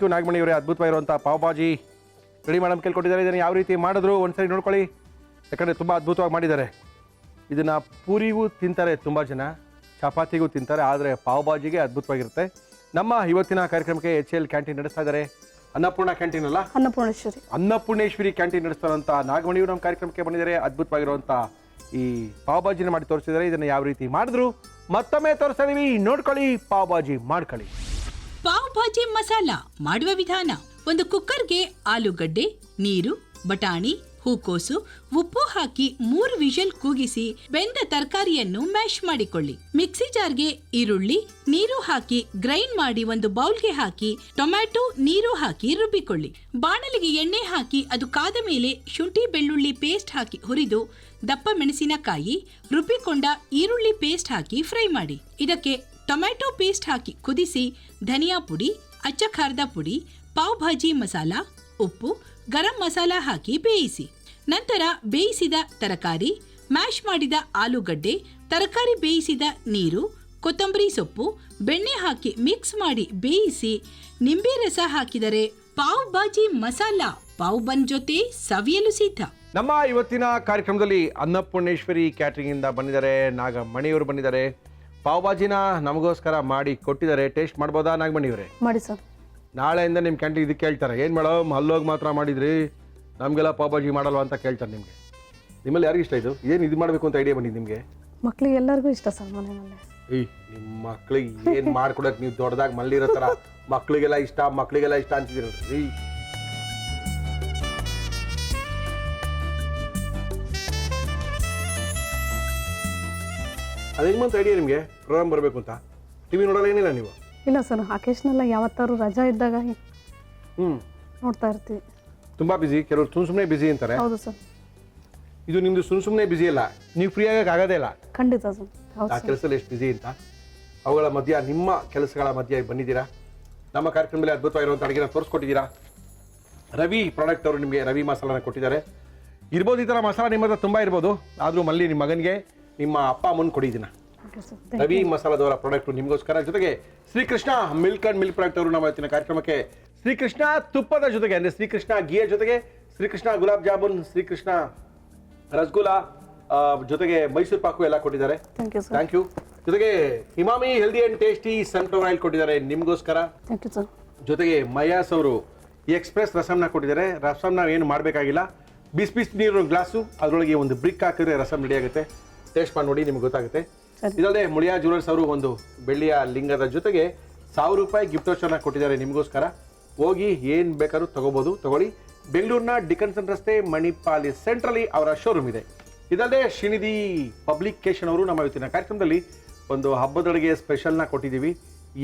ಯು ನಾಗಮಣಿ ಅವರೇ. ಅದ್ಭುತವಾಗಿರುವಂಥ ಪಾವ್ ಭಾಜಿ ರೆಡಿ ಮಾಡೋದು ಕೇಳ್ಕೊಟ್ಟಿದ್ದಾರೆ. ಇದನ್ನು ಯಾವ ರೀತಿ ಮಾಡಿದ್ರು ಒಂದ್ಸರಿ ನೋಡ್ಕೊಳ್ಳಿ, ಯಾಕಂದರೆ ತುಂಬ ಅದ್ಭುತವಾಗಿ ಮಾಡಿದ್ದಾರೆ. ಇದನ್ನು ಪೂರಿಗೂ ತಿಂತಾರೆ ತುಂಬ ಜನ, ಚಪಾತಿಗೂ ತಿಂತಾರೆ, ಆದರೆ ಪಾವ್ ಭಾಜಿಗೆ ಅದ್ಭುತವಾಗಿರುತ್ತೆ. ನಮ್ಮ ಇವತ್ತಿನ ಕಾರ್ಯಕ್ರಮಕ್ಕೆ HL ಕ್ಯಾಂಟೀನ್ ನಡೆಸ್ತಾ ಇದ್ದಾರೆ. ಅನ್ನಪೂರ್ಣ ಕ್ಯಾಂಟೀನ್ ಅಲ್ಲ, ಅನ್ನಪೂರ್ಣೇಶ್ವರಿ ಕ್ಯಾಂಟೀನ್ ನಡೆಸ್ತಾರಂಥ ನಾಗಮಣಿಯವರು ನಮ್ಮ ಕಾರ್ಯಕ್ರಮಕ್ಕೆ ಬಂದಿದ್ದಾರೆ. ಅದ್ಭುತವಾಗಿರುವಂಥ ಈ ಪಾವ್ ಭಾಜಿನ ಮಾಡಿ ತೋರಿಸಿದ್ದಾರೆ. ಇದನ್ನು ಯಾವ ರೀತಿ ಮಾಡಿದ್ರು ಮತ್ತೊಮ್ಮೆ ತೋರಿಸ್ತಾ ಇದೀವಿ, ನೋಡ್ಕೊಳ್ಳಿ, ಪಾವ್ ಭಾಜಿ ಮಾಡ್ಕೊಳ್ಳಿ. ಪಾವ್ ಭಾಜಿ ಮಸಾಲ ಮಾಡುವ ವಿಧಾನ: ಒಂದು ಕುಕ್ಕರ್ಗೆ ಆಲೂಗಡ್ಡೆ, ನೀರು, ಬಟಾಣಿ, ಹೂಕೋಸು, ಉಪ್ಪು ಹಾಕಿ 3 ವಿಷಲ್ ಕೂಗಿಸಿ ಬೆಂದ ತರಕಾರಿಯನ್ನು ಮ್ಯಾಶ್ ಮಾಡಿಕೊಳ್ಳಿ. ಮಿಕ್ಸಿ ಜಾರ್ಗೆ ಈರುಳ್ಳಿ, ನೀರು ಹಾಕಿ ಗ್ರೈಂಡ್ ಮಾಡಿ ಒಂದು ಬೌಲ್ಗೆ ಹಾಕಿ ಟೊಮ್ಯಾಟೊ, ನೀರು ಹಾಕಿ ರುಬ್ಬಿಕೊಳ್ಳಿ. ಬಾಣಲಿಗೆ ಎಣ್ಣೆ ಹಾಕಿ ಅದು ಕಾದ ಮೇಲೆ ಶುಂಠಿ ಬೆಳ್ಳುಳ್ಳಿ ಪೇಸ್ಟ್ ಹಾಕಿ ಹುರಿದು ದಪ್ಪ ಮೆಣಸಿನಕಾಯಿ, ರುಬ್ಬಿಕೊಂಡ ಈರುಳ್ಳಿ ಪೇಸ್ಟ್ ಹಾಕಿ ಫ್ರೈ ಮಾಡಿ. ಇದಕ್ಕೆ ಟೊಮ್ಯಾಟೊ ಪೇಸ್ಟ್ ಹಾಕಿ ಕುದಿಸಿ ಧನಿಯಾ ಪುಡಿ, ಅಚ್ಚ ಖಾರದ ಪುಡಿ, ಪಾವ್ ಭಾಜಿ ಮಸಾಲ, ಉಪ್ಪು, ಗರಂ ಮಸಾಲ ಹಾಕಿ ಬೇಯಿಸಿ. ನಂತರ ಬೇಯಿಸಿದ ತರಕಾರಿ, ಮ್ಯಾಶ್ ಮಾಡಿದ ಆಲೂಗಡ್ಡೆ, ತರಕಾರಿ ಬೇಯಿಸಿದ ನೀರು, ಕೊತ್ತಂಬರಿ ಸೊಪ್ಪು ಬೆಣ್ಣೆ ಹಾಕಿ ಮಿಕ್ಸ್ ಮಾಡಿ ಬೇಯಿಸಿ ನಿಂಬೆ ರಸ ಹಾಕಿದರೆ ಪಾವ್ ಭಾಜಿ ಮಸಾಲ ಪಾವ್ ಬನ್ ಜೊತೆ ಸವಿಯಲು ಸಿದ್ಧ. ನಮ್ಮ ಇವತ್ತಿನ ಕಾರ್ಯಕ್ರಮದಲ್ಲಿ ಅನ್ನಪೂರ್ಣೇಶ್ವರಿ ಕ್ಯಾಟ್ರಿಂಗ್ ಇಂದ ಬಂದಿದ್ದಾರೆ, ನಾಗಮಣಿಯವರು ಬಂದಿದ್ದಾರೆ. ಪಾವ್ ಭಾಜಿನ ನಮಗೋಸ್ಕರ ಮಾಡಿ ಕೊಟ್ಟಿದ್ದಾರೆ. ಟೇಸ್ಟ್ ಮಾಡ್ಬೋದಾ ನಾಗಮಣಿಯವರೇ? ಮಾಡಿ ಸರ್. ನಾಳೆಯಿಂದ ನಿಮ್ಮ ಕ್ಯಾಂಟೀನ್ ಇದಕ್ಕೆ ಕೇಳ್ತಾರೆ, ಏನು ಮೇಡಮ್ ಅಲ್ಲೋಗಿ ಮಾತ್ರ ಮಾಡಿದ್ರಿ, ನಮಗೆಲ್ಲ ಪಾವ್ ಭಾಜಿ ಮಾಡಲ್ವಾ ಅಂತ ಕೇಳ್ತಾರೆ. ನಿಮ್ಮಲ್ಲಿ ಯಾರಿಗೂ ಇಷ್ಟ ಇದು ಇದು ಮಾಡಬೇಕು ಅಂತ ಐಡಿಯಾ ಬಂದಿದ್ದು ನಿಮಗೆ? ಮಕ್ಳಿಗೆ ಎಲ್ಲರಿಗೂ ಇಷ್ಟ ಸರ್ ಮನೆಯಲ್ಲಿ. ನಿಮ್ಮ ಮಕ್ಳಿಗೆ ಏನು ಮಾಡ್ಕೊಡಕ್ಕೆ ನೀವು ದೊಡ್ಡದಾಗಿ ಮಲ್ಲಿರೋ ಥರ ಮಕ್ಳಿಗೆಲ್ಲ ಇಷ್ಟ ಅಂತಿದ್ದೀರಲ್ರಿ. ಅದು ಹೆಂಗೆ ಐಡಿಯಾ ನಿಮಗೆ ಪ್ರೋಗ್ರಾಮ್ ಬರಬೇಕು ಅಂತ? ಟಿವಿ ನೋಡಲ್ಲ ಏನಿಲ್ಲ ನೀವು? ಇಲ್ಲ ಸರ್, ಅಕೇಶನಲ್ಲ ಯಾವತ್ತಾರು ರಜಾ ಇದ್ದಾಗ ನೋಡ್ತಾ ಇರ್ತೀವಿ. ತುಂಬ ಬಿಸಿ, ಕೆಲವರು ಸುಮ್ಮನೆ ಬಿಸಿ ಅಂತಾರೆ. ಹೌದು ಸರ್. ಇದು ನಿಮ್ಮದು ಸುಮ್ಮನೆ ಬಿಸಿ ಅಲ್ಲ, ನೀವು ಫ್ರೀ ಆಗಕ್ಕೆ ಆಗೋದೇ ಇಲ್ಲ. ಖಂಡಿತ ಸರ್. ಹೌದು ಆ ಕೆಲಸದಲ್ಲಿ ಎಷ್ಟು ಬಿಸಿ ಅಂತ ಅವುಗಳ ಮಧ್ಯ ನಿಮ್ಮ ಕೆಲಸಗಳ ಮಧ್ಯೆ ಬಂದಿದ್ದೀರಾ. ನಮ್ಮ ಕಾರ್ಯಕ್ರಮದಲ್ಲಿ ಅದ್ಭುತವಾಗಿರುವಂಥ ಅಡುಗೆನ ತೋರಿಸ್ಕೊಟ್ಟಿದ್ದೀರಾ. ರವಿ ಪ್ರಾಡಕ್ಟ್ ಅವರು ನಿಮಗೆ ರವಿ ಮಸಾಲಾನ ಕೊಟ್ಟಿದ್ದಾರೆ. ಇರ್ಬೋದು ಈ ಥರ ಮಸಾಲ ನಿಮ್ಮ ಹತ್ರ ತುಂಬ ಇರ್ಬೋದು, ಆದರೂ ಮಲ್ಲಿ ನಿಮ್ಮ ಮಗನಿಗೆ ನಿಮ್ಮ ಅಪ್ಪ ಅಮ್ಮನ ಕೊಡಿದ್ದೀನ. ರವಿ ಮಸಾಲದವರ ಪ್ರಾಡಕ್ಟ್ ನಿಮಗೋಸ್ಕರ. ಜೊತೆಗೆ Srikrishna milk and milk product ಅವರು ನಮ್ಮ ಇವತ್ತಿನ ಕಾರ್ಯಕ್ರಮಕ್ಕೆ ಶ್ರೀಕೃಷ್ಣ ತುಪ್ಪದ ಜೊತೆಗೆ ಅಂದರೆ ಶ್ರೀಕೃಷ್ಣ ಘೀಯ ಜೊತೆಗೆ ಶ್ರೀಕೃಷ್ಣ ಗುಲಾಬ್ ಜಾಮೂನ್, ಶ್ರೀಕೃಷ್ಣ ರಸಗುಲ್ಲ ಜೊತೆಗೆ ಮೈಸೂರು ಪಾಕು ಎಲ್ಲ ಕೊಟ್ಟಿದ್ದಾರೆ. Thank you. ಜೊತೆಗೆ Emami healthy and tasty sunflower oil ಕೊಟ್ಟಿದ್ದಾರೆ ನಿಮಗೋಸ್ಕರ. ಜೊತೆಗೆ ಮಯಾಸ್ ಅವರು ಎಕ್ಸ್ಪ್ರೆಸ್ ರಸಮ್ನ ಕೊಟ್ಟಿದ್ದಾರೆ. ರಸಮ್ನ ಏನು ಮಾಡಬೇಕಾಗಿಲ್ಲ, ಬಿಸಿ ನೀರು ಗ್ಲಾಸು ಅದರೊಳಗೆ ಒಂದು ಬ್ರಿಕ್ ಹಾಕಿದ್ರೆ ರಸಮ್ ರೆಡಿ ಆಗುತ್ತೆ. ಟೇಸ್ಟ್ ಮಾಡಿ ನೋಡಿ, ನಿಮ್ಗೆ ಗೊತ್ತಾಗುತ್ತೆ. ಇದಲ್ಲದೆ ಮುಳಿಯಾ ಜ್ಯುವೆಲರ್ಸ್ ಅವರು ಒಂದು ಬೆಳ್ಳಿಯ ಲಿಂಗದ ಜೊತೆಗೆ 1000 ರೂಪಾಯಿ ಗಿಫ್ಟ್ ವೋಚರ್ನ ಕೊಟ್ಟಿದ್ದಾರೆ ನಿಮಗೋಸ್ಕರ. ಹೋಗಿ ಏನು ಬೇಕಾದ್ರೂ ತಗೋಬೋದು, ತಗೊಳ್ಳಿ. ಬೆಂಗಳೂರಿನ ಡಿಕನ್ಸನ್ ರಸ್ತೆ ಮಣಿಪಾಲಿ ಸೆಂಟ್ರಲ್ಲಿ ಅವರ ಶೋರೂಮ್ ಇದೆ. ಇದಲ್ಲದೆ ಶ್ರೀನಿಧಿ ಪಬ್ಲಿಕೇಶನ್ ಅವರು ನಮ್ಮ ಇವತ್ತಿನ ಕಾರ್ಯಕ್ರಮದಲ್ಲಿ ಒಂದು ಹಬ್ಬದೊಳಗೆ ಸ್ಪೆಷಲ್ನ ಕೊಟ್ಟಿದ್ದೀವಿ.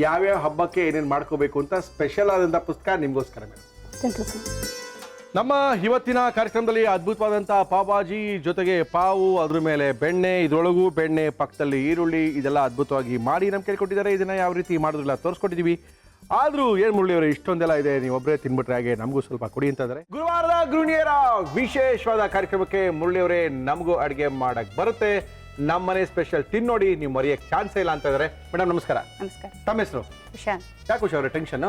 ಯಾವ್ಯಾವ ಹಬ್ಬಕ್ಕೆ ಏನೇನು ಮಾಡ್ಕೋಬೇಕು ಅಂತ ಸ್ಪೆಷಲ್ ಆದಂಥ ಪುಸ್ತಕ ನಿಮಗೋಸ್ಕರ ಮೇಡಮ್. ನಮ್ಮ ಇವತ್ತಿನ ಕಾರ್ಯಕ್ರಮದಲ್ಲಿ ಅದ್ಭುತವಾದಂಥ ಪಾವ್ ಭಾಜಿ ಜೊತೆಗೆ ಪಾವು, ಅದ್ರ ಮೇಲೆ ಬೆಣ್ಣೆ, ಇದರೊಳಗೂ ಬೆಣ್ಣೆ, ಪಕ್ಕದಲ್ಲಿ ಈರುಳ್ಳಿ, ಇದೆಲ್ಲ ಅದ್ಭುತವಾಗಿ ಮಾಡಿ ನಮ್ಗೆ ಕೇಳ್ಕೊಟ್ಟಿದ್ದಾರೆ. ಇದನ್ನು ಯಾವ ರೀತಿ ಮಾಡೋದಿಲ್ಲ ತೋರಿಸ್ಕೊಟ್ಟಿದ್ದೀವಿ. ಆದರೂ ಏನು ಮುರಳಿಯವರೇ, ಇಷ್ಟೊಂದೆಲ್ಲ ಇದೆ, ನೀವು ಒಬ್ಬರೇ ತಿನ್ಬಿಟ್ರೆ ಹಾಗೆ ನಮಗೂ ಸ್ವಲ್ಪ ಕೊಡಿ ಅಂತಿದ್ದಾರೆ. ಗುರುವಾರದ ಗೃಹಿಣಿಯರ ವಿಶೇಷವಾದ ಕಾರ್ಯಕ್ರಮಕ್ಕೆ ಮುರಳಿಯವರೇ ನಮಗೂ ಅಡುಗೆ ಮಾಡಕ್ಕೆ ಬರುತ್ತೆ, ನಮ್ಮನೆ ಸ್ಪೆಷಲ್ ತಿನ್ನೋಡಿ, ನೀವು ಮರೆಯೋಕ್ಕೆ ಚಾನ್ಸೇ ಇಲ್ಲ ಅಂತ ಇದ್ದಾರೆ. ಮೇಡಮ್ ನಮಸ್ಕಾರ. ನಮಸ್ಕಾರ. ತಮ್ಮ ಹೆಸರು? ಉಷಾ. ಯಾಕೆ ಉಷಾ ಅವರೇ ಟೆನ್ಷನ್?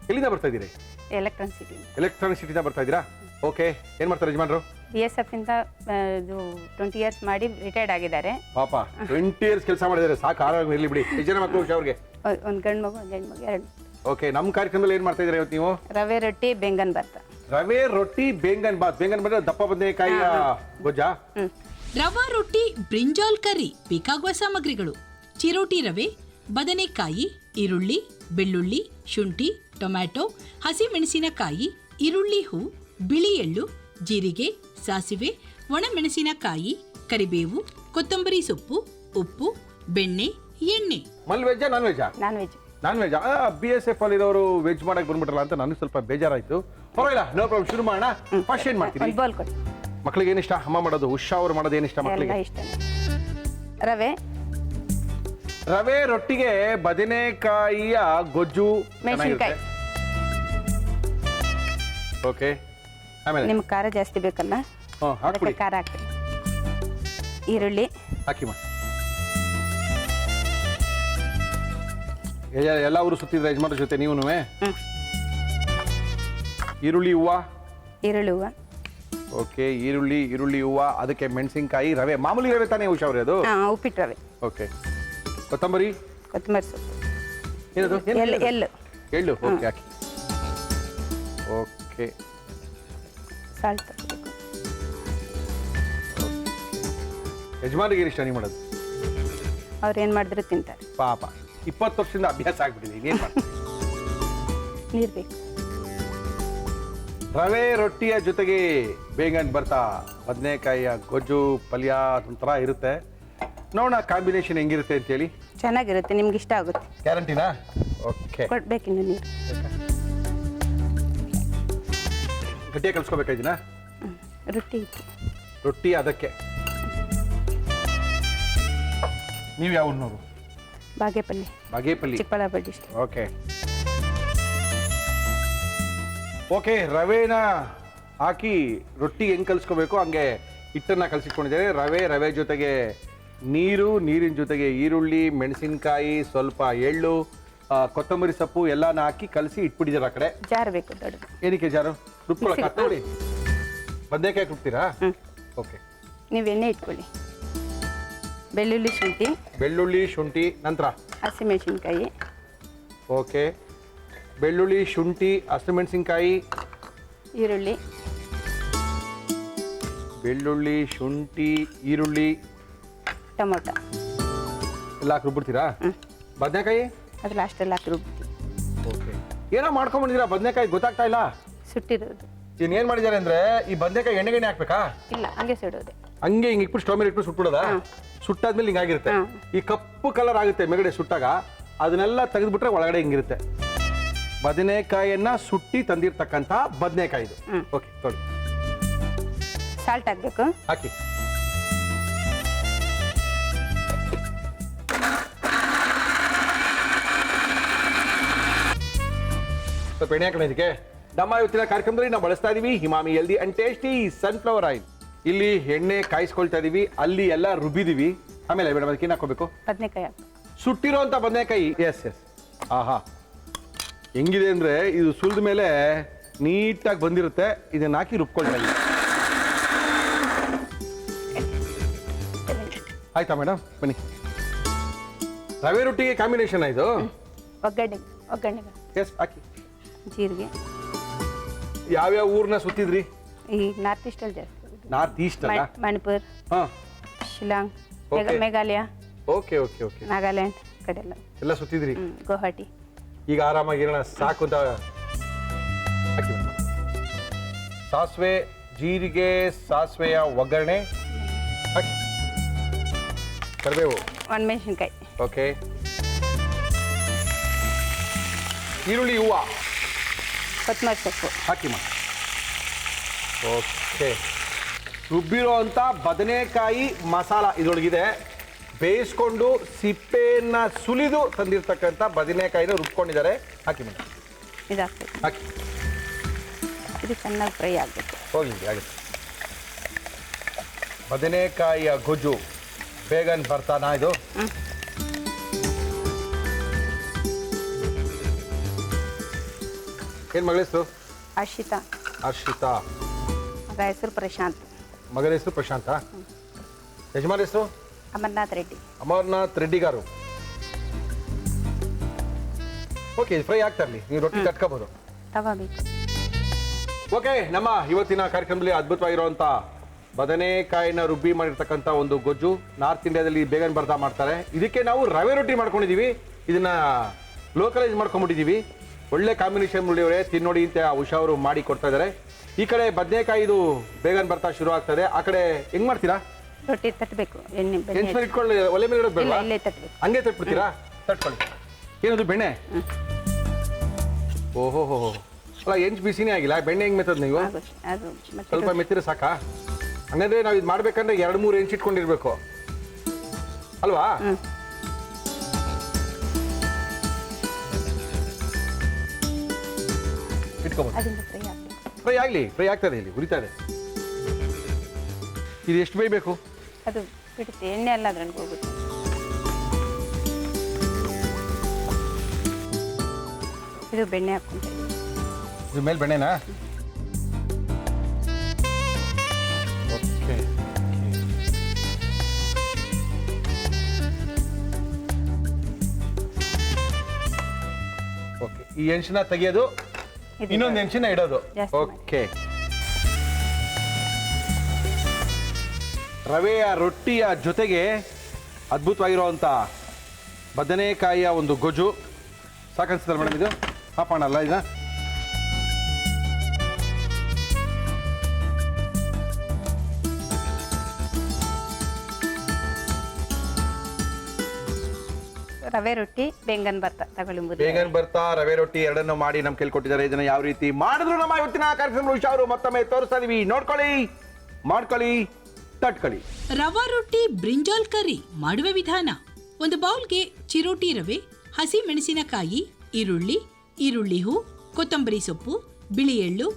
ಎಲ್ಲಿಂದ ಬರ್ತಾ ಇದ್ದೀರಿ? ಎಲೆಕ್ಟ್ರಾನಿಕ್ ಸಿಟಿಯಿಂದ ಬರ್ತಾ ಇದ್ದೀರಾ? ಓಕೆ. ಏನು ಮಾಡ್ತಾರೆ ಯಜಮಾನ್ರು? BSF ಇಂದ 20 ಇಯರ್ಸ್ ಮಾಡಿ ರಿಟೈರ್ಡ್ ಆಗಿದ್ದಾರೆ. ಪಾಪ 20 ಇಯರ್ಸ್ ಕೆಲಸ ಮಾಡಿದ್ದಾರೆ, ಸಾಕು, ಆರಾಮಾಗಿ ಇರಲಿ ಬಿಡಿ. ಎಷ್ಟು ಜನ ಮಕ್ಕಳು ಉಷಾ ಅವ್ರಿಗೆ? ಒಂದು ಗಂಡು ಮಗು, ಒಂದು ಹೆಣ್ಣು ಮಗು, 2. ಓಕೆ. ನಮ್ಮ ಕಾರ್ಯಕ್ರಮದಲ್ಲಿ ಏನು ಮಾಡ್ತಾ ಇದ್ದೀರಾ ಇವತ್ತು ನೀವು? ರವೆ ರೊಟ್ಟಿ ಬೆಂಗನ್ ಭರ್ತ. ರವೆ ರೊಟ್ಟಿ ಬೇಂಗನ್ ಬಾತ್. ಬೇಂಗನ್ ಬಂದ್ರೆ ದಪ್ಪ ಬದನೆಕಾಯಿ ಗೊಜ್ಜಾ? ರವಾ ರೊಟ್ಟಿ, ಬ್ರಿಂಜಾಲ್ ಕರಿ ಬೇಕಾಗುವ ಸಾಮಗ್ರಿಗಳು: ಚಿರೋಟಿ ರವೆ, ಬದನೆಕಾಯಿ, ಈರುಳ್ಳಿ, ಬೆಳ್ಳುಳ್ಳಿ, ಶುಂಠಿ, ಟೊಮ್ಯಾಟೊ, ಹಸಿಮೆಣಸಿನಕಾಯಿ, ಈರುಳ್ಳಿ ಹೂ, ಬಿಳಿ ಎಳ್ಳು, ಜೀರಿಗೆ, ಸಾಸಿವೆ, ಒಣಮೆಣಸಿನಕಾಯಿ, ಕರಿಬೇವು, ಕೊತ್ತಂಬರಿ ಸೊಪ್ಪು, ಉಪ್ಪು, ಬೆಣ್ಣೆ, ಎಣ್ಣೆ. ಮಲ್ ವೆಜ್ಜಾ ನಾನ್ ವೆಜ್ಜಾ? Non veg. BSF ಅಲ್ಲಿರೋರು ವೆಜ್ ಮಾಡಕ್ಕೆ ಬಂದ್ಬಿಟ್ರಲ್ಲ ಅಂತ ನನಗೆ ಸ್ವಲ್ಪ ಬೇಜಾರಾಯ್ತು. ಪರವಾಗಿಲ್ಲ, ನೋ ಪ್ರಾಬ್ಲಮ್. ಶುರು ಮಾಡೋಣ. ಫಸ್ಟ್ ಏನು ಮಾಡ್ತೀವಿ? ಮಕ್ಳಿಗೆ ಏನಿಷ್ಟ ಅಮ್ಮ ಮಾಡೋದು? ಉಷಾ ಅವ್ರು ಮಾಡೋದು ಏನಿಷ್ಟ ಮಕ್ಕಳಿಗೆ? ರವೆ ರೊಟ್ಟಿಗೆ ಬದನೆಕಾಯಿಯ ಗೊಜ್ಜು, ಮೆಣಸಿನಕಾಯಿ. ಓಕೆ. ಆಮೇಲೆ ನಿಮ್ಗೆ ಖಾರ ಜಾಸ್ತಿ ಬೇಕಲ್ಲ, ಹಾಕ್ಬಿಡಿ. ಖಾರ ಹಾಕ್ತೀನಿ. ಈರುಳ್ಳಿ ಹಾಕಿ ಮಾಡಿ. ಎಲ್ಲ ಊರು ಸುತ್ತಿದ್ರೆ ಯಜಮಾನ್ರ ಜೊತೆ ನೀವು? ಈರುಳ್ಳಿ ಹೂವು. ಓಕೆ. ಈರುಳ್ಳಿ ಹೂವು, ಅದಕ್ಕೆ ಮೆಣಸಿನ್ಕಾಯಿ, ರವೆ, ಮಾಮೂಲಿ ರವೆ ತಾನೇ ಉಷಾ ಅವ್ರೆ ಅದು? ಉಪ್ಪಿಟ್ಟು ರವೆ. ಓಕೆ. ಕೊತ್ತಂಬರಿ ಸೊಪ್ಪು, ಏನದು? ಎಳ್ಳು. ಓಕೆ, ಹಾಕಿ. ಓಕೆ. ಸಾಲ್ಟ್. ಯಜಮಾನಿಗೆ ಇಷ್ಟ ನೀವು ಮಾಡೋದು? ಅವ್ರು ಏನು ಮಾಡಿದ್ರು ತಿಂತಾರೆ. ಪಾಪ 20 ವರ್ಷದಿಂದ ಅಭ್ಯಾಸ ಆಗ್ಬಿಟ್ಟಿದೆ. ಇನ್ನೇನು ಮಾಡ್ತೀವಿ? ನೀರು ಬೇಕು. ರವೆ ರೊಟ್ಟಿಯ ಜೊತೆಗೆ ಬೇಂಗನ್ ಬರ್ತಾ ಬದನೆಕಾಯಿಯ ಗೊಜ್ಜು ಪಲ್ಯ ಒಂಥರ ಇರುತ್ತೆ. ನೋಡೋಣ ಕಾಂಬಿನೇಷನ್ ಹೆಂಗಿರುತ್ತೆ ಅಂತೇಳಿ. ಚೆನ್ನಾಗಿರುತ್ತೆ, ನಿಮ್ಗೆ ಇಷ್ಟ ಆಗುತ್ತೆ. ಗ್ಯಾರಂಟಿನಾ? ಓಕೆ. ಕೊಡ್ಬೇಕಿನ್ನು ನೀರು. ಗಟ್ಟಿಯಾಗಿ ಕಲ್ಸ್ಕೊಬೇಕಾಯ್ತಿನ? ರೊಟ್ಟಿ ಅದಕ್ಕೆ. ನೀವು ಯಾವ ಊರಿನವರು? Bagepalli, Chikkaballapur district. Okay. Okay. ರವೆನ ಹಾಕಿ ರೊಟ್ಟಿ ಹೆಂಗೆ ಕಲಿಸ್ಕೋಬೇಕು ಹಂಗೆ ಹಿಟ್ಟನ್ನು ಕಲಸಿಟ್ಕೊಂಡಿದ್ದಾರೆ. ರವೆ ಜೊತೆಗೆ ನೀರಿನ ಜೊತೆಗೆ ಈರುಳ್ಳಿ, ಮೆಣಸಿನಕಾಯಿ, ಸ್ವಲ್ಪ ಎಳ್ಳು, ಕೊತ್ತಂಬರಿ ಸೊಪ್ಪು ಎಲ್ಲಾನ ಹಾಕಿ ಕಲಸಿ ಇಟ್ಬಿಟ್ಟಿದ್ದೀರ ಆ ಕಡೆ. ಜಾರ್ ಬೇಕು ದೊಡ್ಡದು. ಏನಕ್ಕೆ ಜಾರು? ರುಬ್ಕೊಳಕ್ಕೆ ನೋಡಿ. ಬದನೆಕಾಯಿ ರುಬ್ತೀರಾ? ಓಕೆ. ನೀವು ಎಣ್ಣೆ ಇಟ್ಕೊಳ್ಳಿ. ಬೆಳ್ಳುಳ್ಳಿ, ಶುಂಠಿ, ನಂತರ ಹಸಿಮೆಣಸಿನ್ಕಾಯಿ. ಓಕೆ. ಬೆಳ್ಳುಳ್ಳಿ, ಶುಂಠಿ, ಹಸಿಮೆಣಸಿನ್ಕಾಯಿ, ಈರುಳ್ಳಿ, ಟೊಮೊಟೊ ಎಲ್ಲ ಹಾಕಿ ರುಬ್ಬಿಡ್ತೀರಾ? ಬದನೆಕಾಯಿ ಅದು ಲಾಸ್ಟಲ್ಲಿ ಹಾಕಿ ರುಬ್ಬಿಟ್ಟು. ಓಕೆ. ಏನೋ ಮಾಡ್ಕೊಂಡ್ಬಂದಿದ್ದೀರಾ ಬದನೆಕಾಯಿ ಗೊತ್ತಾಗ್ತಾ ಇಲ್ಲ. ಸುಟ್ಟಿರೋದು. ಏನ್ ಮಾಡಿದ್ದಾರೆ ಅಂದ್ರೆ ಈ ಬದನೆಕಾಯಿ ಎಣ್ಣೆಗೆ ಹಾಕ್ಬೇಕಾ? ಇಲ್ಲ, ಹಂಗೆ ಸುಡೋದೆ. ಹಂಗೆ ಹಿಂಗೆ ಇಟ್ಬಿಟ್ಟು ಸ್ಟವ್ ಮೇಲೆ ಇಟ್ಬಿಟ್ಟು ಸುಟ್ಬಿಡೋದಾ? ಸುಟ್ಟಾದ್ಮೇಲೆ ಹಿಂಗಾಗಿರುತ್ತೆ. ಈ ಕಪ್ಪು ಕಲರ್ ಆಗುತ್ತೆ ಮೇಲ್ಗಡೆ ಸುಟ್ಟಾಗ, ಅದನ್ನೆಲ್ಲ ತೆಗೆದ್ಬಿಟ್ರೆ ಒಳಗಡೆ ಹಿಂಗಿರುತ್ತೆ. ಬದನೆಕಾಯಿಯನ್ನ ಸುಟ್ಟಿ ತಂದಿರ್ತಕ್ಕಂಥ ಬದನೆಕಾಯಿ ಇದು. ಓಕೆ, ತೊಳಿ. ಸಾಲ್ಟ್ ಹಾಕ್ಬೇಕು. ಹಾಕಿ. ಸ್ವಲ್ಪ ಎಣ್ಣೆ ಹಾಕೋಣ ಇದಕ್ಕೆ. ನಮ್ಮ ಇವತ್ತಿನ ಕಾರ್ಯಕ್ರಮದಲ್ಲಿ ನಾವು ಬಳಸ್ತಾ ಇದೀವಿ Emami healthy and tasty sunflower oil. ಇಲ್ಲಿ ಎಣ್ಣೆ ಕಾಯಿಸ್ಕೊಳ್ತಾ ಇದೀವಿ, ಅಲ್ಲಿ ಎಲ್ಲ ರುಬ್ಬಿದೀವಿ. ಆಮೇಲೆ ಮೇಡಮ್ ಅದಕ್ಕೆ ಏನು ಹಾಕೋಬೇಕು? ಬದನೆಕಾಯಿ ಹಾಕಿ. ಸುಟ್ಟಿರೋಂಥ ಬದನೆಕಾಯಿ. ಎಸ್. ಆಹಾ, ಹೆಂಗಿದೆ ಅಂದ್ರೆ ಇದು ಸುಲಿದ ಮೇಲೆ ನೀಟಾಗಿ ಬಂದಿರುತ್ತೆ. ಇದನ್ನ ಹಾಕಿ ರುಬ್ಕೊಳ್ತಾ ಇದೀವಿ. ಆಯ್ತಾ ಮೇಡಮ್? ಬನ್ನಿ. ರವೆ ರೊಟ್ಟಿಗೆ ಕಾಂಬಿನೇಷನ್ ಇದು. ಒಗ್ಗರಣೆ. ಎಸ್, ಹಾಕಿ. ಜೀರಿಗೆ. ಯಾವ್ಯಾವ ಊರ್ನ ಸುತ್ತಿದ್ರಿ? ಈ ನಾರ್ತ್ ಈಸ್ಟಲ್ಲಿ ಜಾಸ್ತಿ. ನಾರ್ತ್ ಈಸ್ಟ್ ಅಲ್ಲ? Manipur, Shillong, Okay. Meghalaya, okay okay okay. Nagaland ಕಡೆ ಎಲ್ಲ ಸುತ್ತಿದ್ರಿ. ಗುವಾಹಟಿ. ಈಗ ಆರಾಮಾಗಿರೋಣ ಸಾಕು ಅಂತ ಹಾಕಿ. ಸಾಸಿವೆ, ಜೀರಿಗೆ, ಸಾಸಿವೆಯ ಒಗ್ಗರಣೆ ಹಾಕಿ. ಕರಿಬೇವು, ಒಣಮೆಣಸಿನ್ಕಾಯಿ. ಓಕೆ. ಈರುಳ್ಳಿ, ಹೂವು, ಕೊತ್ತಂಬರಿ ಸೊಪ್ಪು ಹಾಕಿಮ್ಮ. ಓಕೆ. ರುಬ್ಬಿರೋ ಅಂತ ಬದನೆಕಾಯಿ ಮಸಾಲ ಇದರೊಳಗಿದೆ. ಬೇಯಿಸ್ಕೊಂಡು ಸಿಪ್ಪೆಯನ್ನ ಸುಲಿದು ತಂದಿರ್ತಕ್ಕಂಥ ಬದನೆಕಾಯಿನ ರುಬ್ಕೊಂಡಿದ್ದಾರೆ. ಹಾಕಿ ಮೇಡಮ್. ಇದು ಹಾಕ್ಬೇಕು. ಹಾಕಿ. ಇದು ಚೆನ್ನಾಗಿ ಫ್ರೈ ಆಗಬೇಕು. ಹೋಗಿ ಆಗುತ್ತೆ. ಬದನೆಕಾಯಿಯ ಗೊಜ್ಜು ಬೇಗನೆ ಬರ್ತಾನಾ ಇದು? ಏನು ಮಗಳ ಹೆಸರು? ಹರ್ಷಿತಾ. ಮಗ ಹೆಸರು ಪ್ರಶಾಂತ್. ಮಗನ ಹೆಸರು ಪ್ರಶಾಂತ. ಯಜಮಾನ ಹೆಸರು? ಅಮರ್ನಾಥ್ ರೆಡ್ಡಿ ಗಾರು. ಓಕೆ, ಫ್ರೈ ಆಗ್ತಾ ಇರಲಿ, ನೀವು ರೊಟ್ಟಿ ತಟ್ಕೋಬಹುದು. ತವಾ ಬೇಕು. ಓಕೆ, ನಮ್ಮ ಇವತ್ತಿನ ಕಾರ್ಯಕ್ರಮದಲ್ಲಿ ಅದ್ಭುತವಾಗಿರುವಂಥ ಬದನೆಕಾಯಿನ ರುಬ್ಬಿ ಮಾಡಿರ್ತಕ್ಕಂಥ ಒಂದು ಗೊಜ್ಜು ನಾರ್ತ್ ಇಂಡಿಯಾದಲ್ಲಿ ಬೇಗನೆ ಬರ್ತಾ ಮಾಡ್ತಾರೆ. ಇದಕ್ಕೆ ನಾವು ರವೆ ರೊಟ್ಟಿ ಮಾಡ್ಕೊಂಡಿದ್ದೀವಿ. ಇದನ್ನ ಲೋಕಲೈಸ್ ಮಾಡ್ಕೊಂಡ್ಬಿಟ್ಟಿದ್ದೀವಿ. ಒಳ್ಳೆ ಕಾಂಬಿನೇಷನ್ ಮುಳಿಯವರೇ, ತಿನ್ನೋಡಿ ಅಂತ ಉಷಾ ಅವರು ಮಾಡಿ ಕೊಡ್ತಾ ಇದ್ದಾರೆ. ಈ ಕಡೆ ಬದನೆಕಾಯಿ ಇದು ಬೇಗನೆ ಬರ್ತಾ ಶುರು ಆಗ್ತದೆ. ಆ ಕಡೆ ಹೆಂಗ್ ಮಾಡ್ತೀರಾ? ರೊಟ್ಟಿ ತಟ್ಟಬೇಕು. ಎಣ್ಣೆ ಇಟ್ಕೊಳ್ಳಿ, ಒಲೆ ಮೇಲೆ ಇಡೋದು ಬೇಡ, ಇಲ್ಲೇ ತಟ್ಟಬೇಕು. ಹಂಗೆ ತಟ್ಬಿಡ್ತೀರಾ? ತಟ್ಕೊಳ್ಳಿ. ಏನದು ಬೆಣ್ಣೆ? ಓಹೋ ಹೋ. ಅಲ್ಲ, ಹೆಂಚು ಬಿಸಿನೇ ಆಗಿಲ್ಲ, ಬೆಣ್ಣೆ ಹೆಂಗ್ ಮೆತ್ತದ ನೀವು? ಅದು ಸ್ವಲ್ಪ ಮೆತ್ತಿರ ಸಾಕಾ? ಹಂಗಂದ್ರೆ ನಾವು ಇದು ಮಾಡ್ಬೇಕಂದ್ರೆ 2-3 ಹೆಂಚು ಇಟ್ಕೊಂಡಿರ್ಬೇಕು ಅಲ್ವಾ? ಅದರಿಂದ ಫ್ರೈ ಆಗಲಿ. ಫ್ರೈ ಆಗ್ತದೆ, ಇಲ್ಲಿ ಉರಿತಾ ಇದೆ. ಇದು ಎಷ್ಟು ಬೇಯಬೇಕು? ಅದು ಬಿಡುತ್ತೆ, ಎಣ್ಣೆ ಎಲ್ಲ ಅದ್ರಲ್ಲಿ ಹೋಗುತ್ತೆ. ಇದು ಬೆಣ್ಣೆ ಹಾಕ್ಕೊಂತ ಇದು ಮೇಲೆ ಬೆಣ್ಣೆನಾ? ಓಕೆ. ಓಕೆ, ಈ ಹೆಂಚನ್ನ ತೆಗೆಯೋದು, ಇನ್ನೊಂದು ಹೆಂಚನ್ನ ಇಡೋದು. ಓಕೆ. ರವೆಯ ರೊಟ್ಟಿಯ ಜೊತೆಗೆ ಅದ್ಭುತವಾಗಿರುವಂಥ ಬದನೆಕಾಯಿಯ ಒಂದು ಗೊಜ್ಜು ಸಾಕನ್ಸುತ್ತಲ್ಲ ಮೇಡಮ್? ಇದು ಹಾಪಣಲ್ಲ ಇದು? ರವೆ ರೊಟ್ಟಿ, ಬೇಗನ್ ಬರ್ತಾ ತಗೊಳ್ಳಿ. ಬೇಗನ್ ಬರ್ತಾ ರವೆ ರೊಟ್ಟಿ ಎರಡನ್ನು ಮಾಡಿ ನಮ್ಗೆ ಕೇಳ್ಕೊಟ್ಟಿದ್ದಾರೆ. ಇದನ್ನ ಯಾವ ರೀತಿ ಮಾಡಿದ್ರು ನಮ್ಮ ಇವತ್ತಿನ ಕಾರ್ಯಕ್ರಮ ಉಷಾ ಅವರು ಮತ್ತೊಮ್ಮೆ ತೋರಿಸ್ತಾ ಇದೀವಿ. ನೋಡ್ಕೊಳ್ಳಿ, ಮಾಡ್ಕೊಳ್ಳಿ, ತಟ್ಕೊಳ್ಳಿ. ರವಾ ರೊಟ್ಟಿ ಬ್ರಿಂಜಾಲ್ ಕರಿ ಮಾಡುವ ವಿಧಾನ: ಒಂದು ಬೌಲ್ಗೆ ಚಿರೋಟಿ ರವೆ, ಹಸಿ ಮೆಣಸಿನಕಾಯಿ, ಈರುಳ್ಳಿ ಹೂ, ಕೊತ್ತಂಬರಿ ಸೊಪ್ಪು, ಬಿಳಿ ಎಳ್ಳು,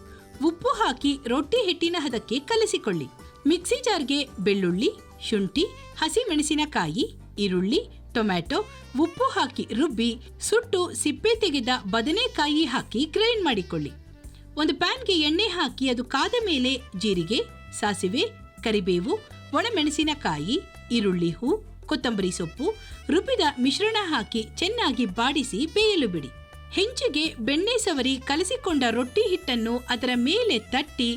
ಉಪ್ಪು ಹಾಕಿ ರೊಟ್ಟಿ ಹಿಟ್ಟಿನ ಹದಕ್ಕೆ ಕಲಸಿಕೊಳ್ಳಿ. ಮಿಕ್ಸಿ ಜಾರ್ಗೆ ಬೆಳ್ಳುಳ್ಳಿ, ಶುಂಠಿ, ಹಸಿಮೆಣಸಿನಕಾಯಿ, ಈರುಳ್ಳಿ, ಟೊಮ್ಯಾಟೊ, ಉಪ್ಪು ಹಾಕಿ ರುಬ್ಬಿ ಸುಟ್ಟು ಸಿಪ್ಪೆ ತೆಗೆದ ಬದನೆಕಾಯಿ ಹಾಕಿ ಗ್ರೈಂಡ್ ಮಾಡಿಕೊಳ್ಳಿ. ಒಂದು ಪ್ಯಾನ್ಗೆ ಎಣ್ಣೆ ಹಾಕಿ ಅದು ಕಾದ ಮೇಲೆ ಜೀರಿಗೆ, ಸಾಸಿವೆ, ಕರಿಬೇವು, ಒಣಮೆಣಸಿನಕಾಯಿ, ಈರುಳ್ಳಿ ಹೂ, ಕೊತ್ತಂಬರಿ ಸೊಪ್ಪು, ರುಬ್ಬಿದ ಮಿಶ್ರಣ ಹಾಕಿ ಚೆನ್ನಾಗಿ ಬಾಡಿಸಿ ಬೇಯಲು ಬಿಡಿ. ಹೆಂಚಿಗೆ ಬೆಣ್ಣೆ ಸವರಿ ಕಲಸಿಕೊಂಡ ರೊಟ್ಟಿ ಹಿಟ್ಟನ್ನು ಅದರ ಮೇಲೆ ತಟ್ಟಿ